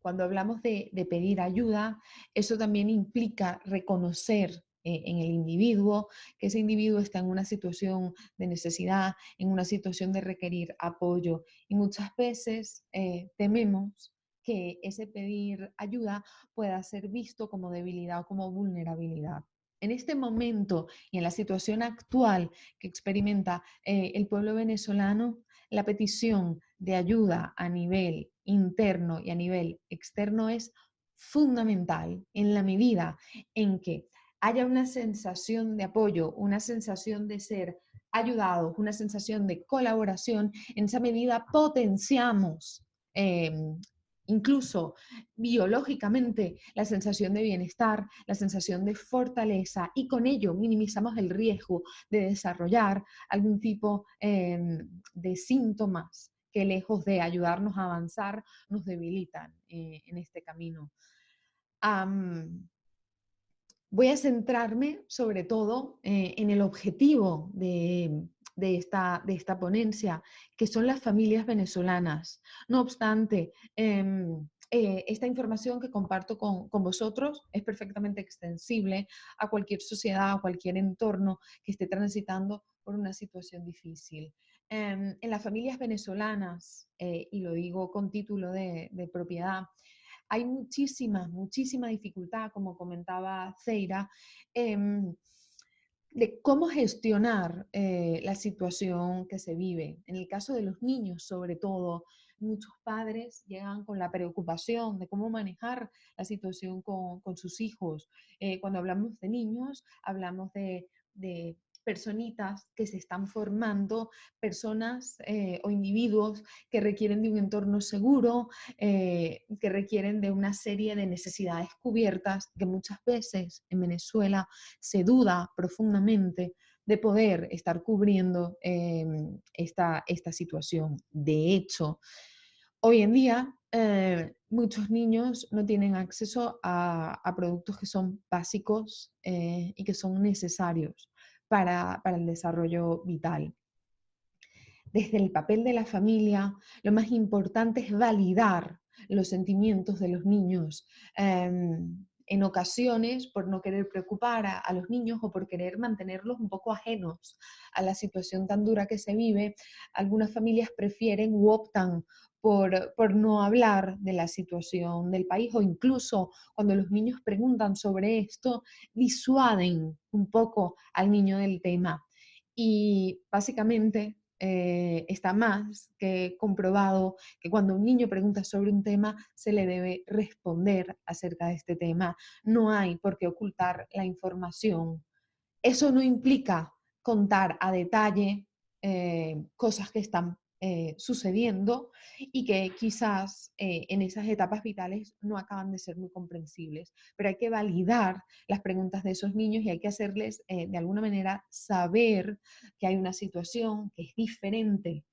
cuando hablamos de pedir ayuda, eso también implica reconocer en el individuo que ese individuo está en una situación de necesidad, en una situación de requerir apoyo. Y muchas veces tememos que ese pedir ayuda pueda ser visto como debilidad o como vulnerabilidad. En este momento y en la situación actual que experimenta el pueblo venezolano, la petición de ayuda a nivel interno y a nivel externo es fundamental en la medida en que haya una sensación de apoyo, una sensación de ser ayudados, una sensación de colaboración. En esa medida potenciamos eh, incluso biológicamente la sensación de bienestar, la sensación de fortaleza, y con ello minimizamos el riesgo de desarrollar algún tipo de síntomas que, lejos de ayudarnos a avanzar, nos debilitan en este camino. Voy a centrarme sobre todo en el objetivo de esta ponencia, que son las familias venezolanas. No obstante, esta información que comparto con vosotros es perfectamente extensible a cualquier sociedad, a cualquier entorno que esté transitando por una situación difícil. En las familias venezolanas, y lo digo con título de propiedad, hay muchísima dificultad, como comentaba Zeira, de cómo gestionar la situación que se vive. En el caso de los niños, sobre todo, muchos padres llegan con la preocupación de cómo manejar la situación con sus hijos. Cuando hablamos de niños, hablamos de personitas que se están formando, personas o individuos que requieren de un entorno seguro, que requieren de una serie de necesidades cubiertas que muchas veces en Venezuela se duda profundamente de poder estar cubriendo esta situación. De hecho, hoy en día muchos niños no tienen acceso a productos que son básicos y que son necesarios para el desarrollo vital. Desde el papel de la familia, lo más importante es validar los sentimientos de los niños. En ocasiones, por no querer preocupar a los niños o por querer mantenerlos un poco ajenos a la situación tan dura que se vive, algunas familias prefieren u optan por no hablar de la situación del país, o incluso cuando los niños preguntan sobre esto, disuaden un poco al niño del tema. Y básicamente está más que comprobado que cuando un niño pregunta sobre un tema, se le debe responder acerca de este tema. No hay por qué ocultar la información. Eso no implica contar a detalle cosas que están sucediendo y que quizás en esas etapas vitales no acaban de ser muy comprensibles, pero hay que validar las preguntas de esos niños y hay que hacerles de alguna manera saber que hay una situación que es diferente.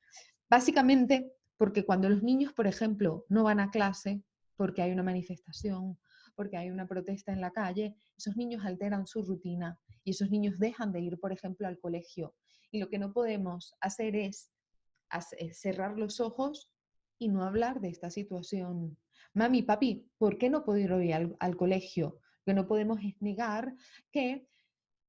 Básicamente porque cuando los niños, por ejemplo, no van a clase porque hay una manifestación, porque hay una protesta en la calle, esos niños alteran su rutina y esos niños dejan de ir, por ejemplo, al colegio. Y lo que no podemos hacer es cerrar los ojos y no hablar de esta situación. Mami, papi, ¿por qué no puedo ir hoy al colegio? Lo que no podemos es negar que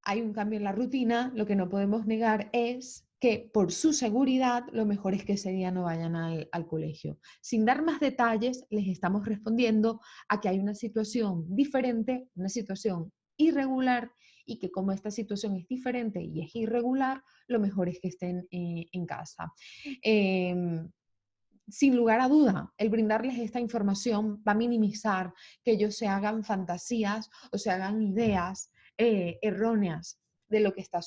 hay un cambio en la rutina. Lo que no podemos negar es que por su seguridad lo mejor es que ese día no vayan al colegio. Sin dar más detalles, les estamos respondiendo a que hay una situación diferente, una situación irregular, y que como esta situación es diferente y es irregular, lo mejor es que estén en casa. Sin lugar a duda, el brindarles esta información va a minimizar que ellos se hagan fantasías o se hagan ideas erróneas de lo que está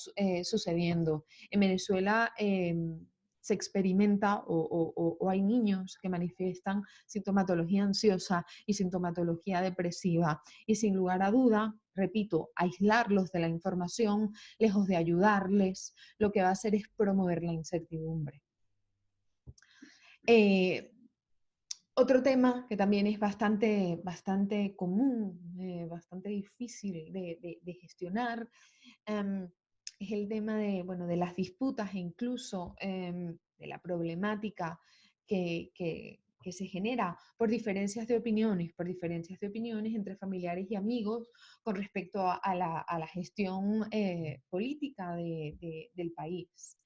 sucediendo. En Venezuela se experimenta o hay niños que manifiestan sintomatología ansiosa y sintomatología depresiva, y sin lugar a duda, repito, aislarlos de la información, lejos de ayudarles, lo que va a hacer es promover la incertidumbre. Otro tema que también es bastante común, bastante difícil de gestionar, es el tema de las disputas e incluso de la problemática que que se genera por diferencias de opiniones entre familiares y amigos con respecto a la gestión política del país.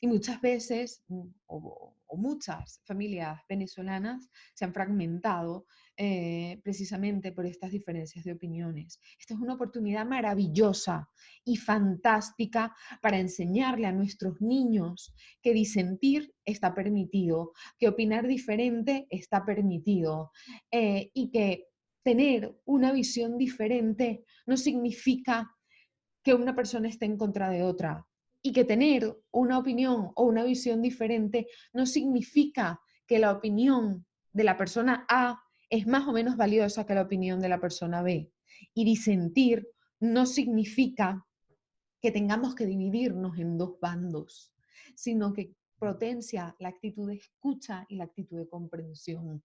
Y muchas veces, o muchas familias venezolanas se han fragmentado precisamente por estas diferencias de opiniones. Esta es una oportunidad maravillosa y fantástica para enseñarle a nuestros niños que disentir está permitido, que opinar diferente está permitido, y que tener una visión diferente no significa que una persona esté en contra de otra, y que tener una opinión o una visión diferente no significa que la opinión de la persona A es más o menos valiosa que la opinión de la persona B. Y disentir no significa que tengamos que dividirnos en dos bandos, sino que potencia la actitud de escucha y la actitud de comprensión.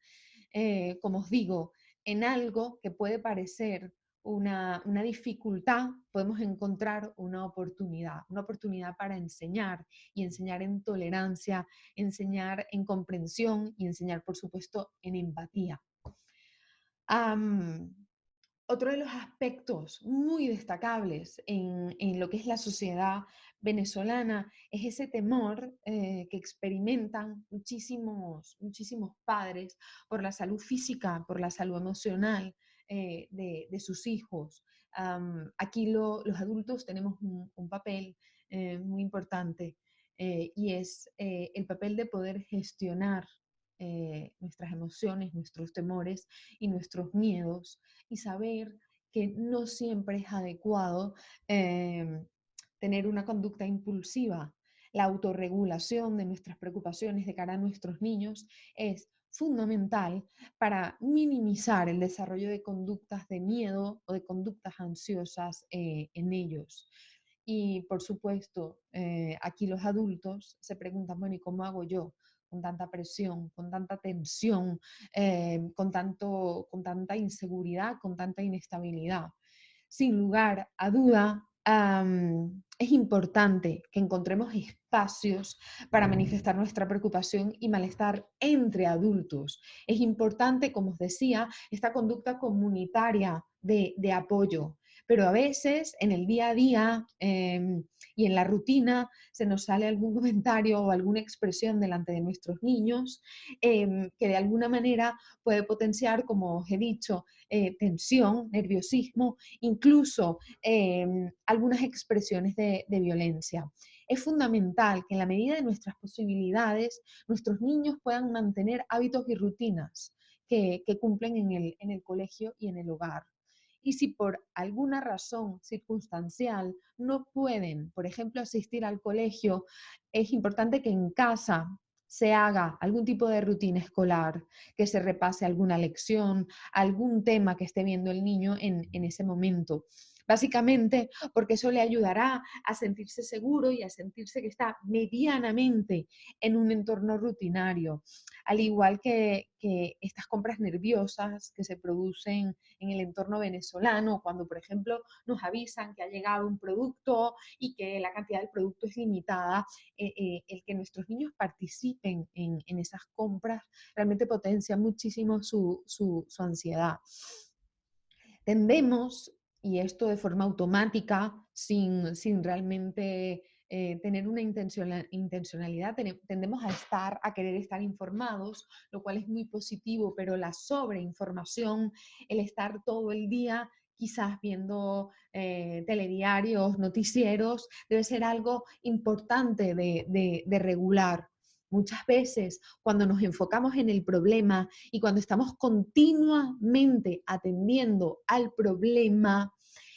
Como os digo, en algo que puede parecer una dificultad, podemos encontrar una oportunidad para enseñar, y enseñar en tolerancia, enseñar en comprensión y enseñar, por supuesto, en empatía. Otro de los aspectos muy destacables en lo que es la sociedad venezolana es ese temor que experimentan muchísimos padres por la salud física, por la salud emocional de sus hijos. Aquí los adultos tenemos un papel muy importante, y es el papel de poder gestionar nuestras emociones, nuestros temores y nuestros miedos, y saber que no siempre es adecuado tener una conducta impulsiva. La autorregulación de nuestras preocupaciones de cara a nuestros niños es fundamental para minimizar el desarrollo de conductas de miedo o de conductas ansiosas en ellos. Y por supuesto, aquí los adultos se preguntan, bueno, ¿y cómo hago yo con tanta presión, con tanta tensión, con tanta inseguridad, con tanta inestabilidad? Sin lugar a duda, es importante que encontremos espacios para manifestar nuestra preocupación y malestar entre adultos. Es importante, como os decía, esta conducta comunitaria de apoyo, pero a veces en el día a día y en la rutina se nos sale algún comentario o alguna expresión delante de nuestros niños que de alguna manera puede potenciar, como os he dicho, tensión, nerviosismo, incluso algunas expresiones de violencia. Es fundamental que en la medida de nuestras posibilidades nuestros niños puedan mantener hábitos y rutinas que cumplen en el colegio y en el hogar. Y si por alguna razón circunstancial no pueden, por ejemplo, asistir al colegio, es importante que en casa se haga algún tipo de rutina escolar, que se repase alguna lección, algún tema que esté viendo el niño en ese momento. Básicamente porque eso le ayudará a sentirse seguro y a sentirse que está medianamente en un entorno rutinario. Al igual que estas compras nerviosas que se producen en el entorno venezolano, cuando por ejemplo nos avisan que ha llegado un producto y que la cantidad del producto es limitada, el que nuestros niños participen en esas compras realmente potencia muchísimo su ansiedad. Tendemos, y esto de forma automática, sin realmente tener una intencionalidad, tendemos a querer estar informados, lo cual es muy positivo, pero la sobreinformación, el estar todo el día quizás viendo telediarios, noticieros, debe ser algo importante de regular. Muchas veces, cuando nos enfocamos en el problema y cuando estamos continuamente atendiendo al problema,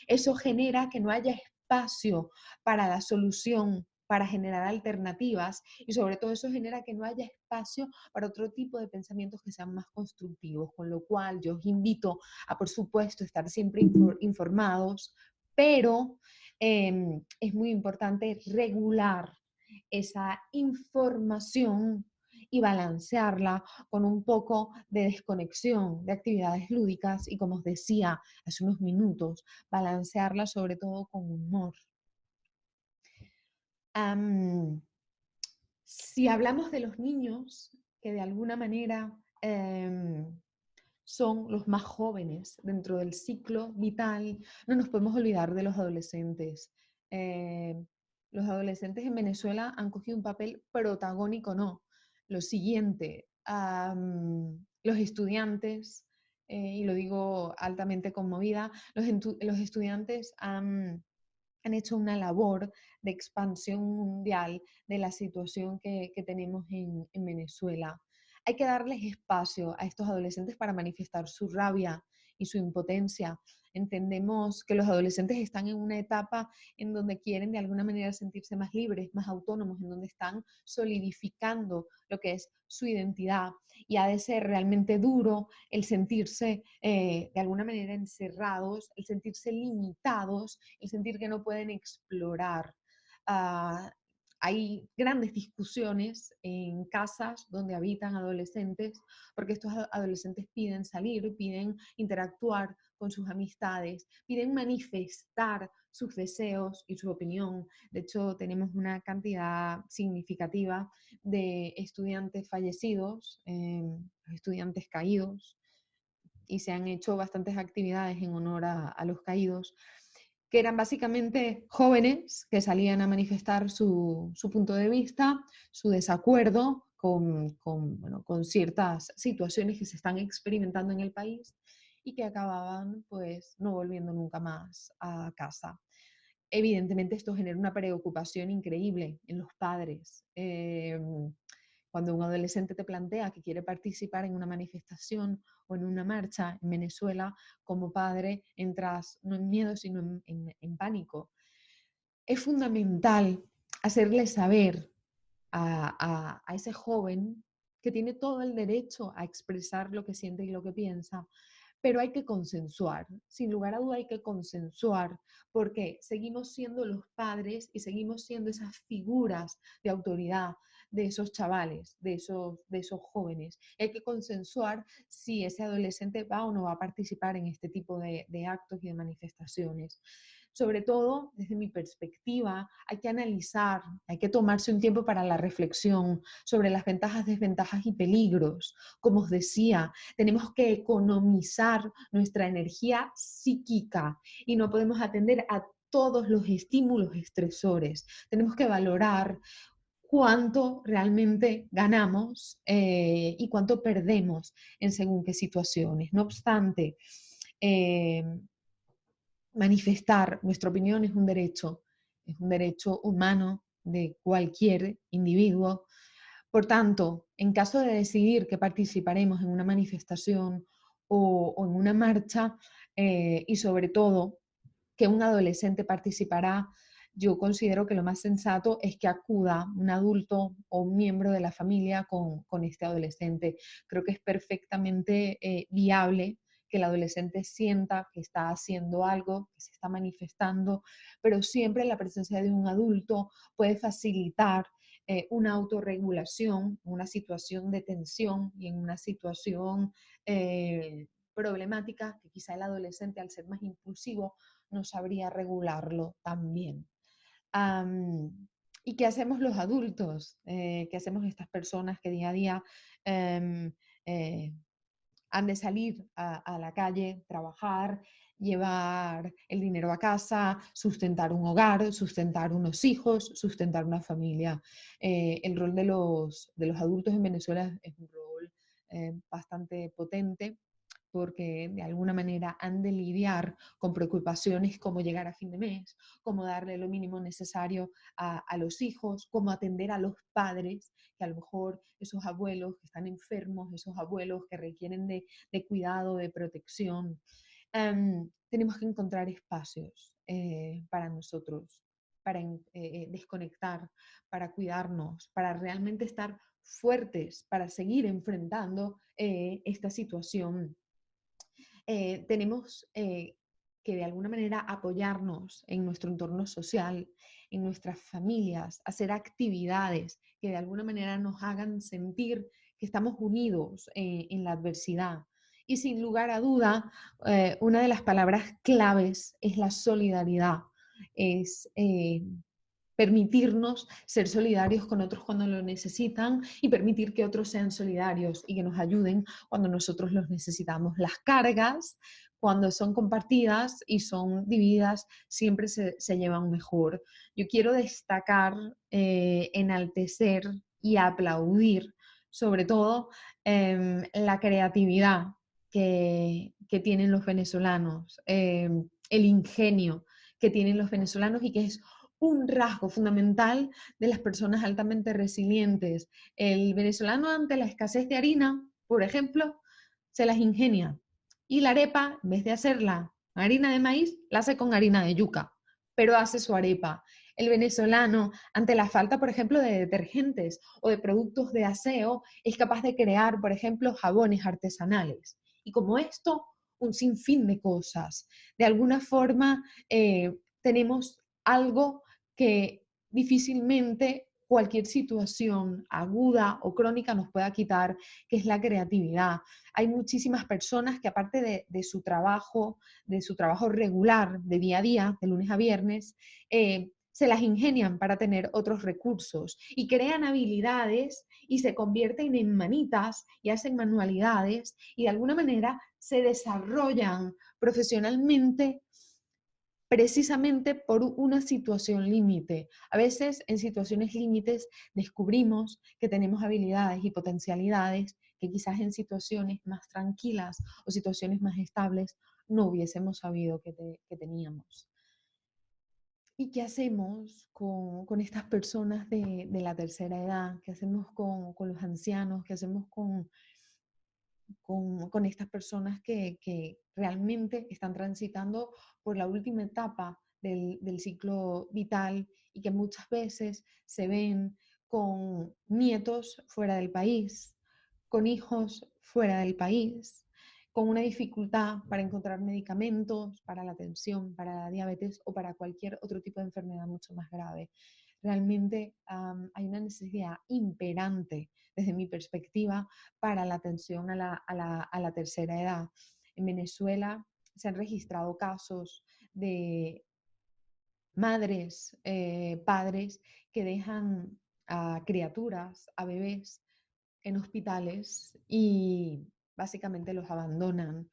eso genera que no haya espacio para la solución, para generar alternativas, y sobre todo eso genera que no haya espacio para otro tipo de pensamientos que sean más constructivos, con lo cual yo os invito a, por supuesto, estar siempre informados, pero es muy importante regular esa información y balancearla con un poco de desconexión, de actividades lúdicas y, como os decía hace unos minutos, balancearla sobre todo con humor. Si hablamos de los niños que de alguna manera son los más jóvenes dentro del ciclo vital. No nos podemos olvidar de los adolescentes. Los adolescentes en Venezuela han cogido un papel protagónico, no. Lo siguiente, los estudiantes, y lo digo altamente conmovida, los estudiantes han hecho una labor de expansión mundial de la situación que tenemos en Venezuela. Hay que darles espacio a estos adolescentes para manifestar su rabia y su impotencia. Entendemos que los adolescentes están en una etapa en donde quieren de alguna manera sentirse más libres, más autónomos, en donde están solidificando lo que es su identidad. Y ha de ser realmente duro el sentirse de alguna manera encerrados, el sentirse limitados, el sentir que no pueden explorar. Uh, Hay grandes discusiones en casas donde habitan adolescentes, porque estos adolescentes piden salir, piden interactuar con sus amistades, piden manifestar sus deseos y su opinión. De hecho, tenemos una cantidad significativa de estudiantes fallecidos, estudiantes caídos, y se han hecho bastantes actividades en honor a los caídos, que eran básicamente jóvenes que salían a manifestar su punto de vista, su desacuerdo con ciertas situaciones que se están experimentando en el país y que acababan pues no volviendo nunca más a casa. Evidentemente esto genera una preocupación increíble en los padres. Cuando un adolescente te plantea que quiere participar en una manifestación o en una marcha en Venezuela, como padre entras no en miedo, sino en pánico. Es fundamental hacerle saber a ese joven que tiene todo el derecho a expresar lo que siente y lo que piensa, pero hay que consensuar, sin lugar a duda hay que consensuar, porque seguimos siendo los padres y seguimos siendo esas figuras de autoridad de esos chavales, de esos jóvenes. Hay que consensuar si ese adolescente va o no va a participar en este tipo de actos y de manifestaciones. Sobre todo, desde mi perspectiva, hay que analizar, hay que tomarse un tiempo para la reflexión sobre las ventajas, desventajas y peligros. Como os decía, tenemos que economizar nuestra energía psíquica y no podemos atender a todos los estímulos estresores. Tenemos que valorar cuánto realmente ganamos y cuánto perdemos en según qué situaciones. No obstante, manifestar nuestra opinión es un derecho humano de cualquier individuo. Por tanto, en caso de decidir que participaremos en una manifestación o en una marcha, y sobre todo que un adolescente participará, yo considero que lo más sensato es que acuda un adulto o un miembro de la familia con este adolescente. Creo que es perfectamente viable que el adolescente sienta que está haciendo algo, que se está manifestando, pero siempre la presencia de un adulto puede facilitar una autorregulación, una situación de tensión y en una situación problemática que quizá el adolescente, al ser más impulsivo, no sabría regularlo tan bien. ¿Y qué hacemos los adultos? ¿Qué hacemos estas personas que día a día eh, han de salir a la calle, trabajar, llevar el dinero a casa, sustentar un hogar, sustentar unos hijos, sustentar una familia? El rol de los adultos en Venezuela es un rol bastante potente, porque de alguna manera han de lidiar con preocupaciones como llegar a fin de mes, cómo darle lo mínimo necesario a los hijos, cómo atender a los padres, que a lo mejor esos abuelos que están enfermos, esos abuelos que requieren de cuidado, de protección. Tenemos que encontrar espacios para nosotros, para desconectar, para cuidarnos, para realmente estar fuertes, para seguir enfrentando esta situación. Tenemos que de alguna manera apoyarnos en nuestro entorno social, en nuestras familias, hacer actividades que de alguna manera nos hagan sentir que estamos unidos en la adversidad. Y sin lugar a duda, una de las palabras claves es la solidaridad, es permitirnos ser solidarios con otros cuando lo necesitan y permitir que otros sean solidarios y que nos ayuden cuando nosotros los necesitamos. Las cargas, cuando son compartidas y son divididas, siempre se llevan mejor. Yo quiero destacar, enaltecer y aplaudir, sobre todo, la creatividad que tienen los venezolanos, el ingenio que tienen los venezolanos y que es un rasgo fundamental de las personas altamente resilientes. El venezolano ante la escasez de harina, por ejemplo, se las ingenia. Y la arepa, en vez de hacerla con harina de maíz, la hace con harina de yuca, pero hace su arepa. El venezolano, ante la falta, por ejemplo, de detergentes o de productos de aseo, es capaz de crear, por ejemplo, jabones artesanales. Y como esto, un sinfín de cosas. De alguna forma, tenemos algo que difícilmente cualquier situación aguda o crónica nos pueda quitar, que es la creatividad. Hay muchísimas personas que aparte de su trabajo regular, de día a día, de lunes a viernes, se las ingenian para tener otros recursos y crean habilidades y se convierten en manitas y hacen manualidades y de alguna manera se desarrollan profesionalmente precisamente por una situación límite. A veces en situaciones límites descubrimos que tenemos habilidades y potencialidades que quizás en situaciones más tranquilas o situaciones más estables no hubiésemos sabido que teníamos. ¿Y qué hacemos con estas personas de la tercera edad? ¿Qué hacemos con los ancianos? ¿Qué hacemos con estas personas que realmente están transitando por la última etapa del ciclo vital y que muchas veces se ven con nietos fuera del país, con hijos fuera del país, con una dificultad para encontrar medicamentos para la tensión, para la diabetes o para cualquier otro tipo de enfermedad mucho más grave? Realmente hay una necesidad imperante desde mi perspectiva para la atención a la tercera edad. En Venezuela se han registrado casos de madres, padres que dejan a criaturas, a bebés en hospitales y básicamente los abandonan.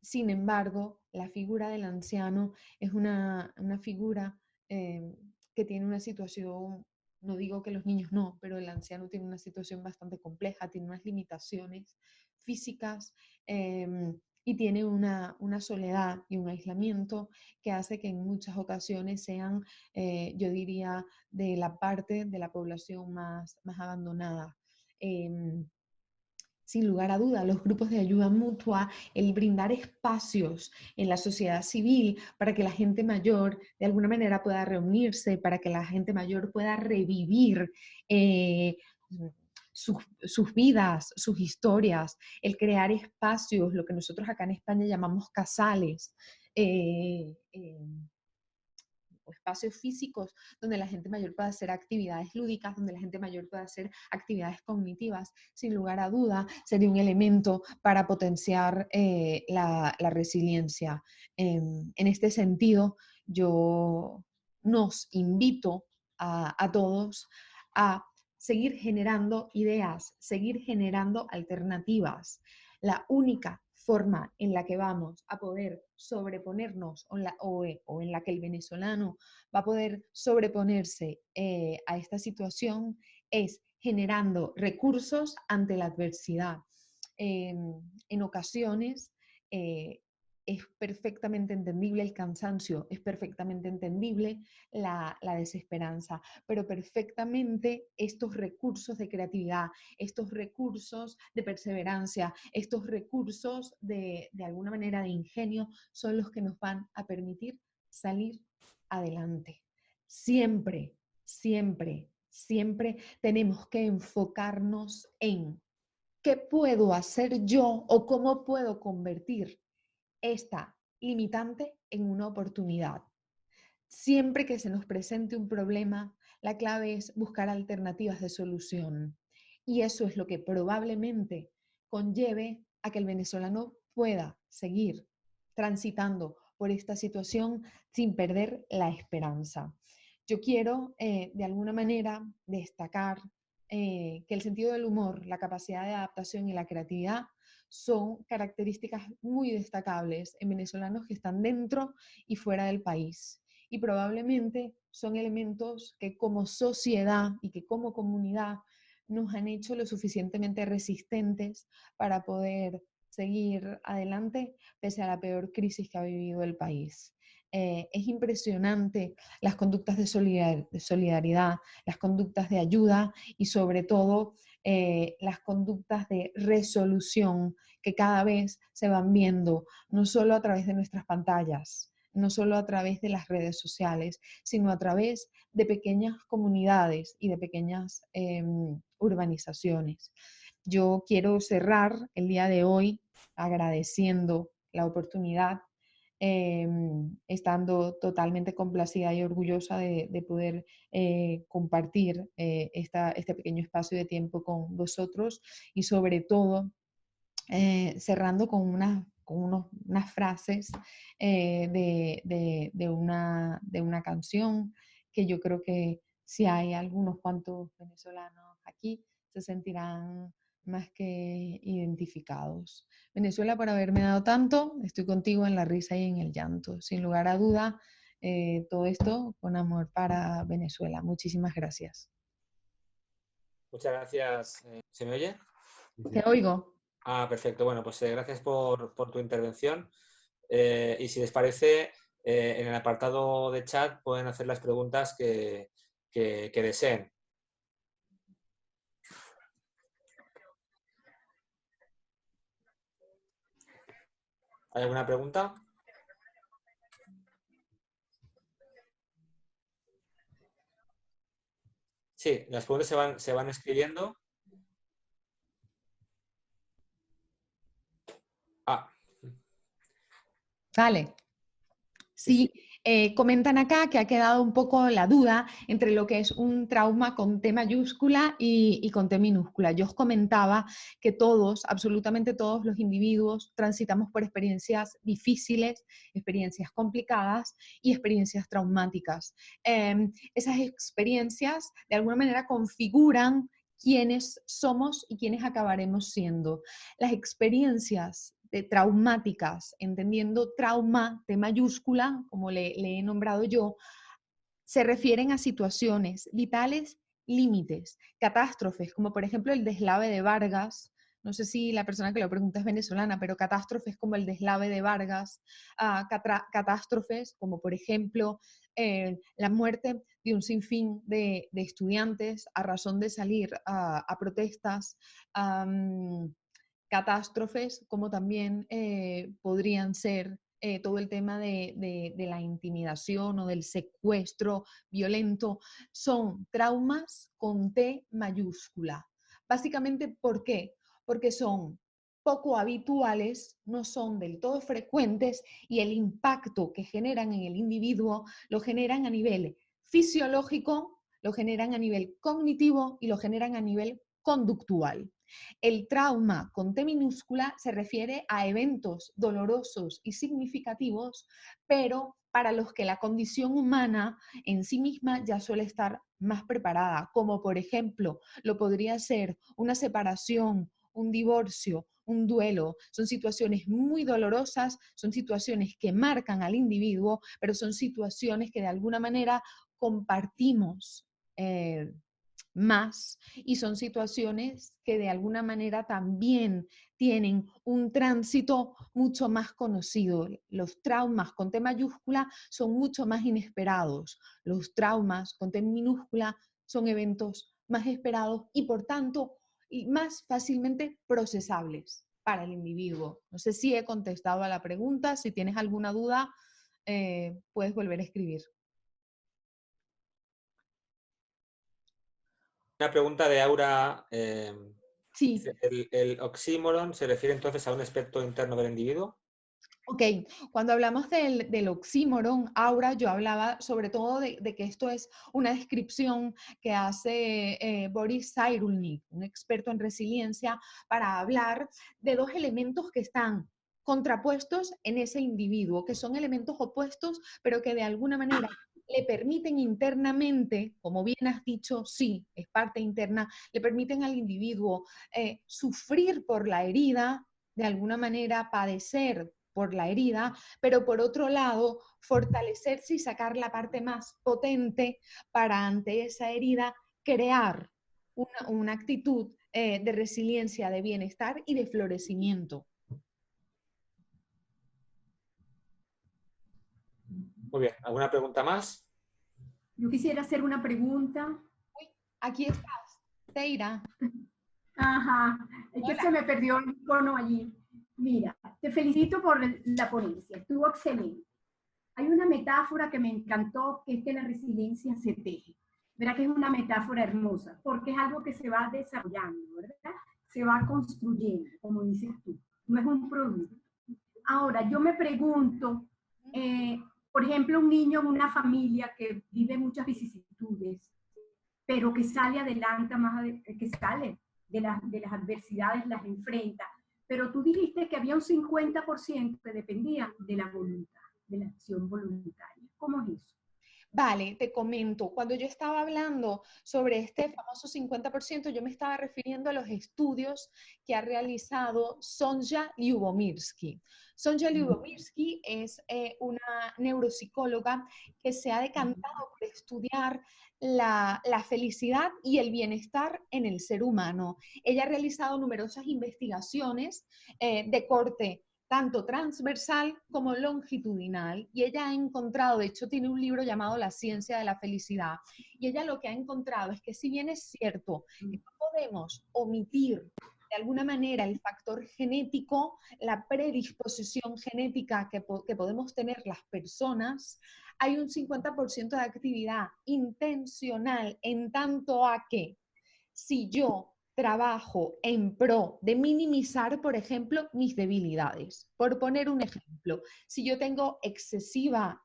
Sin embargo, la figura del anciano es una figura que tiene una situación, no digo que los niños no, pero el anciano tiene una situación bastante compleja, tiene unas limitaciones físicas y tiene una soledad y un aislamiento que hace que en muchas ocasiones sean, yo diría, de la parte de la población más abandonada. Sin lugar a duda, los grupos de ayuda mutua, el brindar espacios en la sociedad civil para que la gente mayor de alguna manera pueda reunirse, para que la gente mayor pueda revivir sus vidas, sus historias, el crear espacios, lo que nosotros acá en España llamamos casales, eh, eh, o espacios físicos donde la gente mayor pueda hacer actividades lúdicas, donde la gente mayor pueda hacer actividades cognitivas, sin lugar a duda, sería un elemento para potenciar la resiliencia. En este sentido, yo nos invito a todos a seguir generando ideas, seguir generando alternativas. La única forma en la que vamos a poder sobreponernos o en la que el venezolano va a poder sobreponerse a esta situación es generando recursos ante la adversidad. En ocasiones es perfectamente entendible el cansancio, es perfectamente entendible la desesperanza, pero perfectamente estos recursos de creatividad, estos recursos de perseverancia, estos recursos de alguna manera de ingenio son los que nos van a permitir salir adelante. Siempre, siempre, siempre tenemos que enfocarnos en qué puedo hacer yo o cómo puedo convertir esta limitante en una oportunidad. Siempre que se nos presente un problema, la clave es buscar alternativas de solución. Y eso es lo que probablemente conlleve a que el venezolano pueda seguir transitando por esta situación sin perder la esperanza. Yo quiero, de alguna manera, destacar que el sentido del humor, la capacidad de adaptación y la creatividad son características muy destacables en venezolanos que están dentro y fuera del país. Y probablemente son elementos que como sociedad y que como comunidad nos han hecho lo suficientemente resistentes para poder seguir adelante pese a la peor crisis que ha vivido el país. Es impresionante las conductas de solidaridad, las conductas de ayuda y sobre todo las conductas de resolución que cada vez se van viendo, no solo a través de nuestras pantallas, no solo a través de las redes sociales, sino a través de pequeñas comunidades y de pequeñas urbanizaciones. Yo quiero cerrar el día de hoy agradeciendo la oportunidad, estando totalmente complacida y orgullosa de poder compartir este pequeño espacio de tiempo con vosotros y sobre todo cerrando con unas frases de una canción que yo creo que si hay algunos cuantos venezolanos aquí se sentirán más que identificados. Venezuela, por haberme dado tanto, estoy contigo en la risa y en el llanto. Sin lugar a duda, todo esto con amor para Venezuela. Muchísimas gracias.
Muchas gracias. ¿Se me oye?
Te oigo.
Ah, perfecto. Bueno, pues gracias por tu intervención. Y si les parece, en el apartado de chat pueden hacer las preguntas que deseen. ¿Hay alguna pregunta? Sí, las preguntas se van escribiendo. Ah.
Vale. Sí, comentan acá que ha quedado un poco la duda entre lo que es un trauma con T mayúscula y con T minúscula. Yo os comentaba que todos, absolutamente todos los individuos transitamos por experiencias difíciles, experiencias complicadas y experiencias traumáticas. Esas experiencias de alguna manera configuran quiénes somos y quiénes acabaremos siendo. Las experiencias traumáticas, entendiendo trauma de mayúscula, como le he nombrado yo, se refieren a situaciones vitales límites, catástrofes, como por ejemplo el deslave de Vargas. No sé si la persona que lo pregunta es venezolana, pero catástrofes como el deslave de Vargas, catástrofes como por ejemplo la muerte de un sinfín de estudiantes a razón de salir a protestas, catástrofes como también podrían ser todo el tema de la intimidación o del secuestro violento, son traumas con T mayúscula. Básicamente, ¿por qué? Porque son poco habituales, no son del todo frecuentes y el impacto que generan en el individuo lo generan a nivel fisiológico, lo generan a nivel cognitivo y lo generan a nivel conductual. El trauma con T minúscula se refiere a eventos dolorosos y significativos, pero para los que la condición humana en sí misma ya suele estar más preparada, como por ejemplo lo podría ser una separación, un divorcio, un duelo. Son situaciones muy dolorosas, son situaciones que marcan al individuo, pero son situaciones que de alguna manera compartimos más y son situaciones que de alguna manera también tienen un tránsito mucho más conocido. Los traumas con T mayúscula son mucho más inesperados. Los traumas con T minúscula son eventos más esperados y por tanto más fácilmente procesables para el individuo. No sé si he contestado a la pregunta. Si tienes alguna duda, puedes volver a escribir.
Una pregunta de Aura.
Sí.
¿El oxímoron se refiere entonces a un aspecto interno del individuo?
Ok, cuando hablamos del oxímoron, Aura, yo hablaba sobre todo de que esto es una descripción que hace Boris Cyrulnik, un experto en resiliencia, para hablar de dos elementos que están contrapuestos en ese individuo, que son elementos opuestos, pero que de alguna manera le permiten internamente, como bien has dicho, sí, es parte interna, le permiten al individuo sufrir por la herida, de alguna manera padecer por la herida, pero por otro lado, fortalecerse y sacar la parte más potente para ante esa herida crear una actitud de resiliencia, de bienestar y de florecimiento.
Muy bien, ¿alguna pregunta más?
Yo quisiera hacer una pregunta.
Uy, aquí estás, Teira.
Ajá, es que
Hola.
se me perdió el icono allí. Mira, te felicito por la ponencia, estuvo excelente. Hay una metáfora que me encantó, que es que la resiliencia se teje. Verá que es una metáfora hermosa, porque es algo que se va desarrollando, ¿verdad? Se va construyendo, como dices tú. No es un producto. Ahora, yo me pregunto, por ejemplo, un niño en una familia que vive muchas vicisitudes, pero que sale adelante, que sale de las adversidades, las enfrenta. Pero tú dijiste que había un 50% que dependía de la voluntad, de la acción voluntaria. ¿Cómo es eso?
Vale, te comento, cuando yo estaba hablando sobre este famoso 50%, yo me estaba refiriendo a los estudios que ha realizado Sonja Lyubomirsky. Sonja Lyubomirsky es una neuropsicóloga que se ha decantado por estudiar la felicidad y el bienestar en el ser humano. Ella ha realizado numerosas investigaciones de corte tanto transversal como longitudinal, y ella ha encontrado, de hecho tiene un libro llamado La ciencia de la felicidad, y ella lo que ha encontrado es que si bien es cierto que no podemos omitir de alguna manera el factor genético, la predisposición genética que podemos tener las personas, hay un 50% de actividad intencional en tanto a que si yo trabajo en pro de minimizar, por ejemplo, mis debilidades. Por poner un ejemplo, si yo tengo excesiva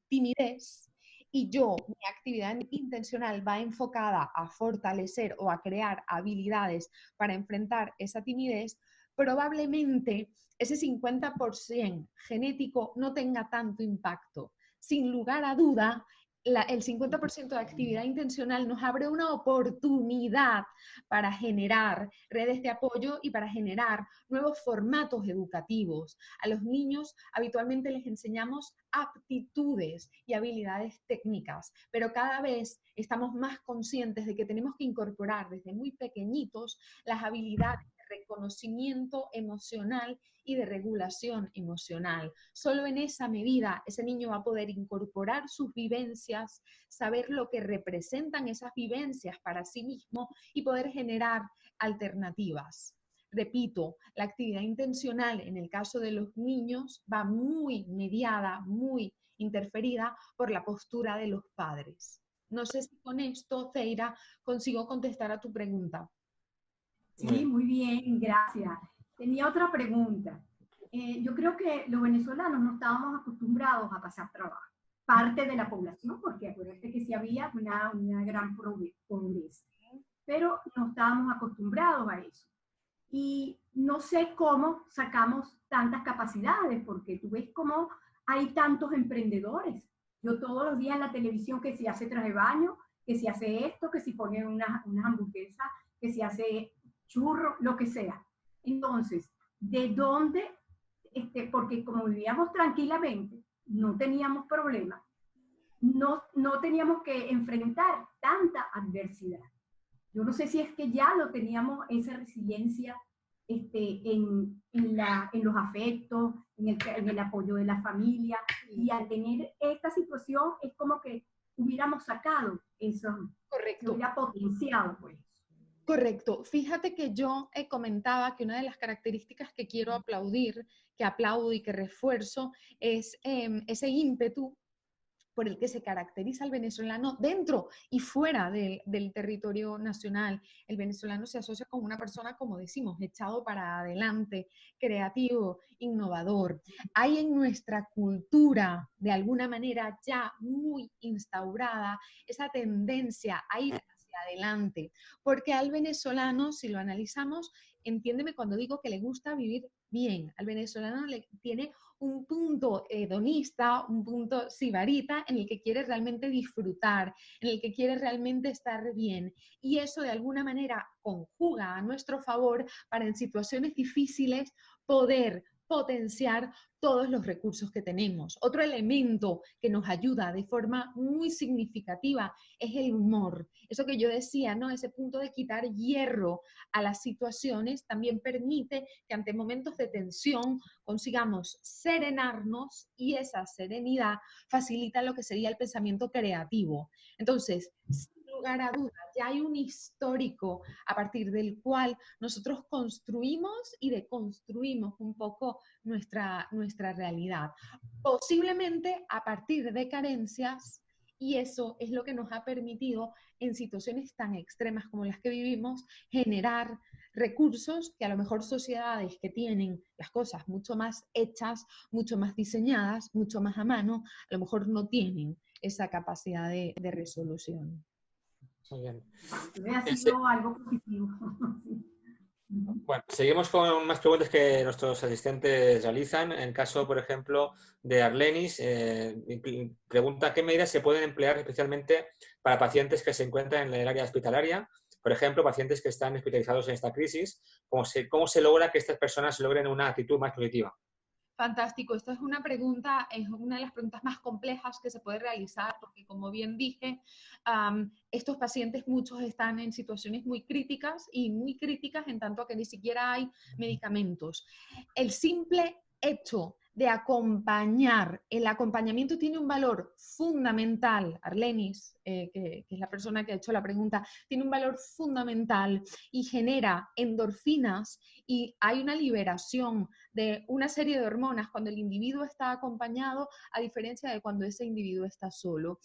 timidez y mi actividad intencional va enfocada a fortalecer o a crear habilidades para enfrentar esa timidez, probablemente ese 50% genético no tenga tanto impacto. Sin lugar a duda, el 50% de actividad intencional nos abre una oportunidad para generar redes de apoyo y para generar nuevos formatos educativos. A los niños habitualmente les enseñamos aptitudes y habilidades técnicas, pero cada vez estamos más conscientes de que tenemos que incorporar desde muy pequeñitos las habilidades de reconocimiento emocional y de regulación emocional. Solo en esa medida ese niño va a poder incorporar sus vivencias, saber lo que representan esas vivencias para sí mismo y poder generar alternativas. Repito, la actividad intencional en el caso de los niños va muy mediada, muy interferida por la postura de los padres. No sé si con esto, Ceira, consigo contestar a tu pregunta.
Sí, muy bien, gracias. Tenía otra pregunta. Yo creo que los venezolanos no estábamos acostumbrados a pasar trabajo. Parte de la población, porque acuérdate que sí había una gran pobreza, pero no estábamos acostumbrados a eso. Y no sé cómo sacamos tantas capacidades, porque tú ves cómo hay tantos emprendedores. Yo todos los días en la televisión que si hace traje de baño, que si hace esto, que si pone unas hamburguesas, que si hace churro, lo que sea. Entonces, ¿de dónde? Porque como vivíamos tranquilamente, no teníamos problemas, no teníamos que enfrentar tanta adversidad. Yo no sé si es que ya lo teníamos, esa resiliencia en los afectos, en el apoyo de la familia, y al tener esta situación es como que hubiéramos sacado eso,
Correcto.
se hubiera potenciado pues.
Correcto. Fíjate que yo comentaba que una de las características que quiero aplaudir, que aplaudo y que refuerzo, es ese ímpetu por el que se caracteriza el venezolano dentro y fuera del territorio nacional. El venezolano se asocia con una persona, como decimos, echado para adelante, creativo, innovador. Hay en nuestra cultura, de alguna manera ya muy instaurada, esa tendencia a ir hacia hacia adelante. Porque al venezolano, si lo analizamos, entiéndeme cuando digo que le gusta vivir bien. Al venezolano le tiene un punto hedonista, un punto sibarita, en el que quiere realmente disfrutar, en el que quiere realmente estar bien. Y eso de alguna manera conjuga a nuestro favor para en situaciones difíciles poder potenciar todos los recursos que tenemos. Otro elemento que nos ayuda de forma muy significativa es el humor. Eso que yo decía, ¿no? Ese punto de quitar hierro a las situaciones también permite que ante momentos de tensión consigamos serenarnos y esa serenidad facilita lo que sería el pensamiento creativo. Entonces, sin lugar a dudas, ya hay un histórico a partir del cual nosotros construimos y deconstruimos un poco nuestra realidad. Posiblemente a partir de carencias, y eso es lo que nos ha permitido en situaciones tan extremas como las que vivimos, generar recursos que a lo mejor sociedades que tienen las cosas mucho más hechas, mucho más diseñadas, mucho más a mano, a lo mejor no tienen esa capacidad de resolución.
Muy bien.
Ha sido algo positivo.
Bueno, seguimos con más preguntas que nuestros asistentes realizan. En caso, por ejemplo, de Arlenis, pregunta ¿qué medidas se pueden emplear especialmente para pacientes que se encuentran en el área hospitalaria? Por ejemplo, pacientes que están hospitalizados en esta crisis. ¿Cómo se logra que estas personas logren una actitud más positiva?
Fantástico, esta es una pregunta, es una de las preguntas más complejas que se puede realizar porque como bien dije, estos pacientes muchos están en situaciones muy críticas y muy críticas en tanto que ni siquiera hay medicamentos. El simple hecho de acompañar, el acompañamiento tiene un valor fundamental, Arlenis, que es la persona que ha hecho la pregunta, tiene un valor fundamental y genera endorfinas y hay una liberación de una serie de hormonas cuando el individuo está acompañado, a diferencia de cuando ese individuo está solo.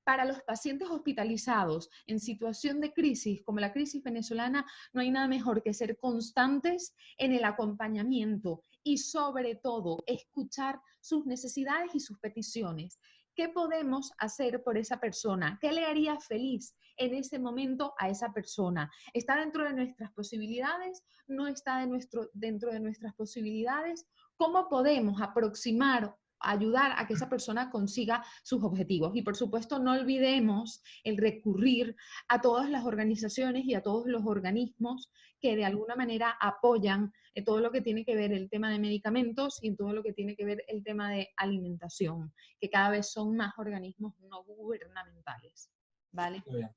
Para los pacientes hospitalizados en situación de crisis, como la crisis venezolana, no hay nada mejor que ser constantes en el acompañamiento y sobre todo escuchar sus necesidades y sus peticiones. ¿Qué podemos hacer por esa persona? ¿Qué le haría feliz en ese momento a esa persona? ¿Está dentro de nuestras posibilidades? ¿No está dentro de nuestras posibilidades? ¿Cómo podemos aproximar, ayudar a que esa persona consiga sus objetivos? Y por supuesto no olvidemos el recurrir a todas las organizaciones y a todos los organismos que de alguna manera apoyan todo lo que tiene que ver el tema de medicamentos y todo lo que tiene que ver el tema de alimentación, que cada vez son más organismos no gubernamentales. ¿Vale?
Muy bien.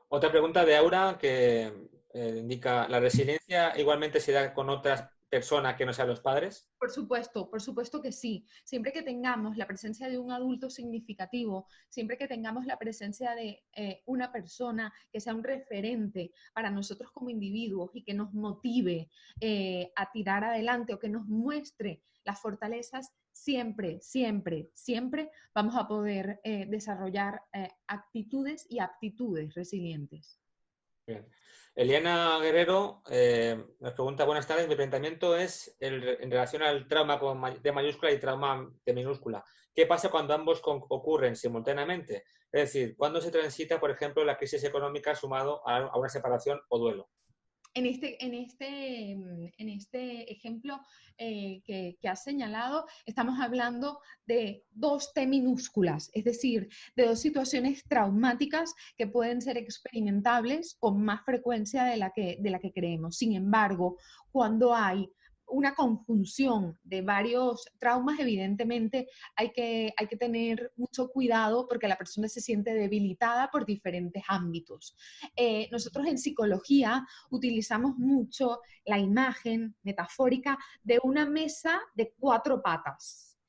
Otra pregunta de Aura que indica, ¿la resiliencia igualmente se da con otras personas que no sean los padres?
Por supuesto que sí. Siempre que tengamos la presencia de un adulto significativo, siempre que tengamos la presencia de una persona que sea un referente para nosotros como individuos y que nos motive a tirar adelante o que nos muestre las fortalezas, siempre vamos a poder desarrollar actitudes y aptitudes resilientes.
Bien. Eliana Guerrero nos pregunta, buenas tardes, mi planteamiento es en relación al trauma de mayúscula y trauma de minúscula. ¿Qué pasa cuando ambos ocurren simultáneamente? Es decir, ¿cuándo se transita, por ejemplo, la crisis económica sumado a una separación o duelo?
En este ejemplo que has señalado, estamos hablando de dos T minúsculas, es decir, de dos situaciones traumáticas que pueden ser experimentables con más frecuencia de la que creemos. Sin embargo, cuando hay una conjunción de varios traumas, evidentemente hay que tener mucho cuidado porque la persona se siente debilitada por diferentes ámbitos. Nosotros en psicología utilizamos mucho la imagen metafórica de una mesa de 4 patas.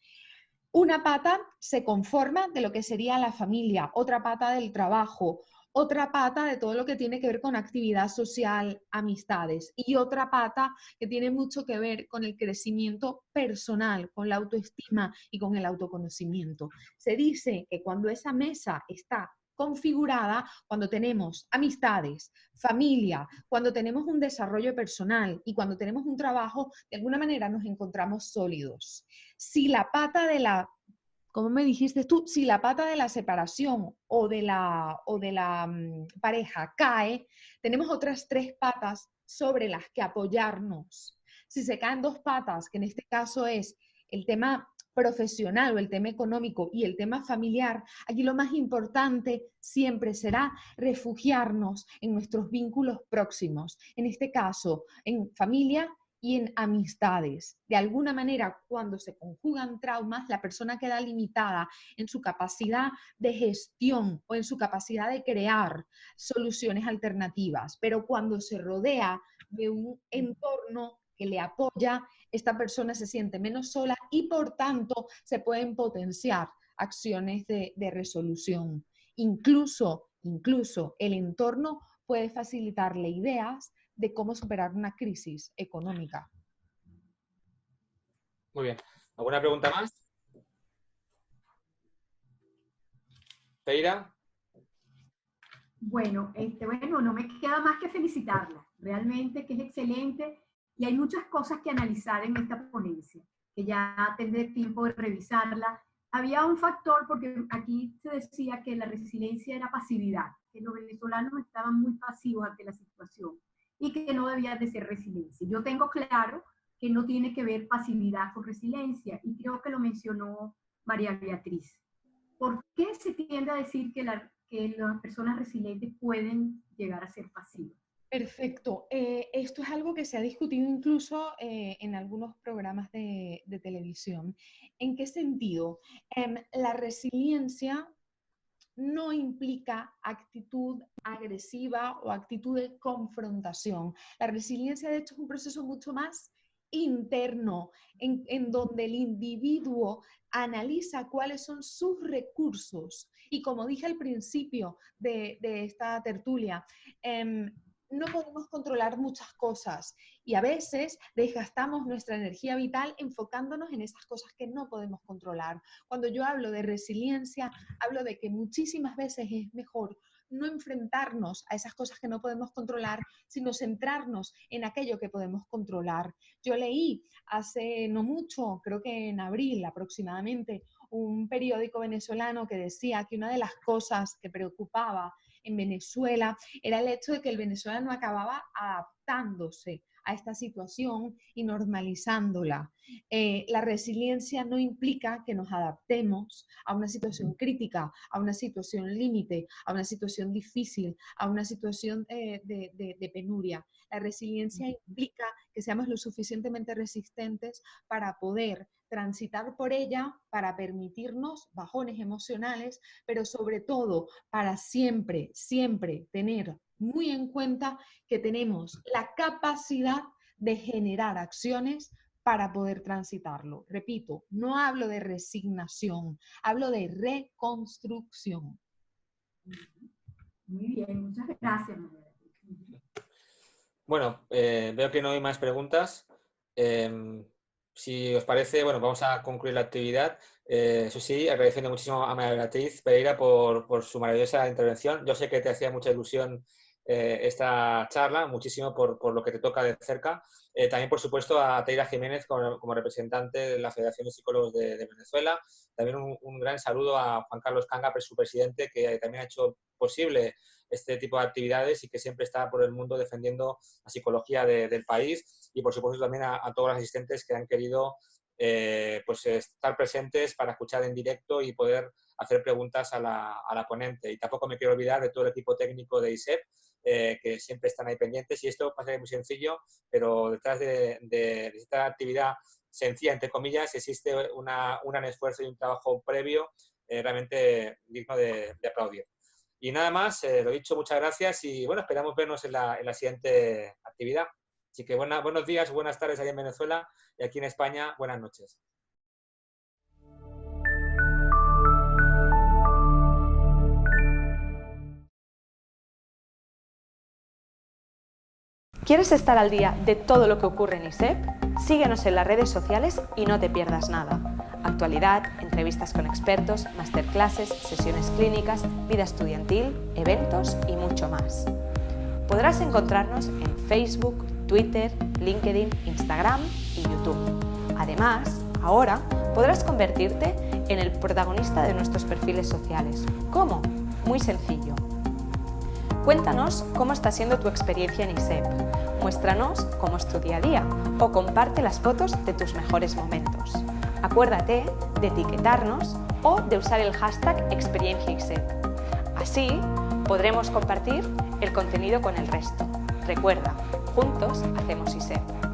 Una pata se conforma de lo que sería la familia, otra pata del trabajo, otra pata de todo lo que tiene que ver con actividad social, amistades, y otra pata que tiene mucho que ver con el crecimiento personal, con la autoestima y con el autoconocimiento. Se dice que cuando esa mesa está configurada, cuando tenemos amistades, familia, cuando tenemos un desarrollo personal y cuando tenemos un trabajo, de alguna manera nos encontramos sólidos. Si la pata de la ¿cómo me dijiste tú? Si la pata de la separación o de la pareja cae, tenemos otras 3 patas sobre las que apoyarnos. Si se caen 2 patas, que en este caso es el tema profesional o el tema económico y el tema familiar, aquí lo más importante siempre será refugiarnos en nuestros vínculos próximos, en este caso en familia y en amistades. De alguna manera, cuando se conjugan traumas, la persona queda limitada en su capacidad de gestión o en su capacidad de crear soluciones alternativas, pero cuando se rodea de un entorno que le apoya, esta persona se siente menos sola y por tanto se pueden potenciar acciones de resolución. Incluso el entorno puede facilitarle ideas de cómo superar una crisis económica.
Muy bien. ¿Alguna pregunta más? ¿Pereira?
Bueno, no me queda más que felicitarla. Realmente que es excelente y hay muchas cosas que analizar en esta ponencia, que ya tendré tiempo de revisarla. Había un factor, porque aquí se decía que la resiliencia era pasividad, que los venezolanos estaban muy pasivos ante la situación y que no debía de ser resiliencia. Yo tengo claro que no tiene que ver pasividad con resiliencia y creo que lo mencionó María Beatriz. ¿Por qué se tiende a decir que las personas resilientes pueden llegar a ser pasivas?
Perfecto. Esto es algo que se ha discutido incluso en algunos programas de televisión. ¿En qué sentido? La resiliencia no implica actitud agresiva o actitud de confrontación. La resiliencia, de hecho, es un proceso mucho más interno, en donde el individuo analiza cuáles son sus recursos. Y como dije al principio de esta tertulia, no podemos controlar muchas cosas y a veces desgastamos nuestra energía vital enfocándonos en esas cosas que no podemos controlar. Cuando yo hablo de resiliencia, hablo de que muchísimas veces es mejor no enfrentarnos a esas cosas que no podemos controlar, sino centrarnos en aquello que podemos controlar. Yo leí hace no mucho, creo que en abril aproximadamente, un periódico venezolano que decía que una de las cosas que preocupaba en Venezuela era el hecho de que el venezolano acababa adaptándose a esta situación y normalizándola. La resiliencia no implica que nos adaptemos a una situación crítica, a una situación límite, a una situación difícil, a una situación de penuria. La resiliencia implica que seamos lo suficientemente resistentes para poder transitar por ella, para permitirnos bajones emocionales, pero sobre todo para siempre, siempre tener muy en cuenta que tenemos la capacidad de generar acciones para poder transitarlo. Repito, no hablo de resignación, hablo de reconstrucción.
Muy bien, muchas gracias, María.
Bueno, veo que no hay más preguntas. Si os parece, bueno, vamos a concluir la actividad. Eso sí, agradeciendo muchísimo a María Beatriz Pereira por su maravillosa intervención. Yo sé que te hacía mucha ilusión esta charla, muchísimo por lo que te toca de cerca. También, por supuesto, a Teira Jiménez como representante de la Federación de Psicólogos de Venezuela. También un gran saludo a Juan Carlos Canga, su presidente, que también ha hecho posible este tipo de actividades y que siempre está por el mundo defendiendo la psicología del país, y por supuesto también a todos los asistentes que han querido pues estar presentes para escuchar en directo y poder hacer preguntas a la ponente. Y tampoco me quiero olvidar de todo el equipo técnico de ISEP, que siempre están ahí pendientes, y esto pasa muy sencillo, pero detrás de esta actividad sencilla, entre comillas, existe un gran esfuerzo y un trabajo previo realmente digno de aplaudir. Y nada más, lo dicho, muchas gracias y bueno, esperamos vernos en la siguiente actividad. Así que buenos días, buenas tardes allá en Venezuela y aquí en España, buenas noches.
¿Quieres estar al día de todo lo que ocurre en ISEP? Síguenos en las redes sociales y no te pierdas nada. Actualidad, entrevistas con expertos, masterclasses, sesiones clínicas, vida estudiantil, eventos y mucho más. Podrás encontrarnos en Facebook, Twitter, LinkedIn, Instagram y YouTube. Además, ahora podrás convertirte en el protagonista de nuestros perfiles sociales. ¿Cómo? Muy sencillo. Cuéntanos cómo está siendo tu experiencia en ISEP, muéstranos cómo es tu día a día o comparte las fotos de tus mejores momentos. Acuérdate de etiquetarnos o de usar el hashtag experiencia ISEP. Así podremos compartir el contenido con el resto. Recuerda, juntos hacemos ISEP.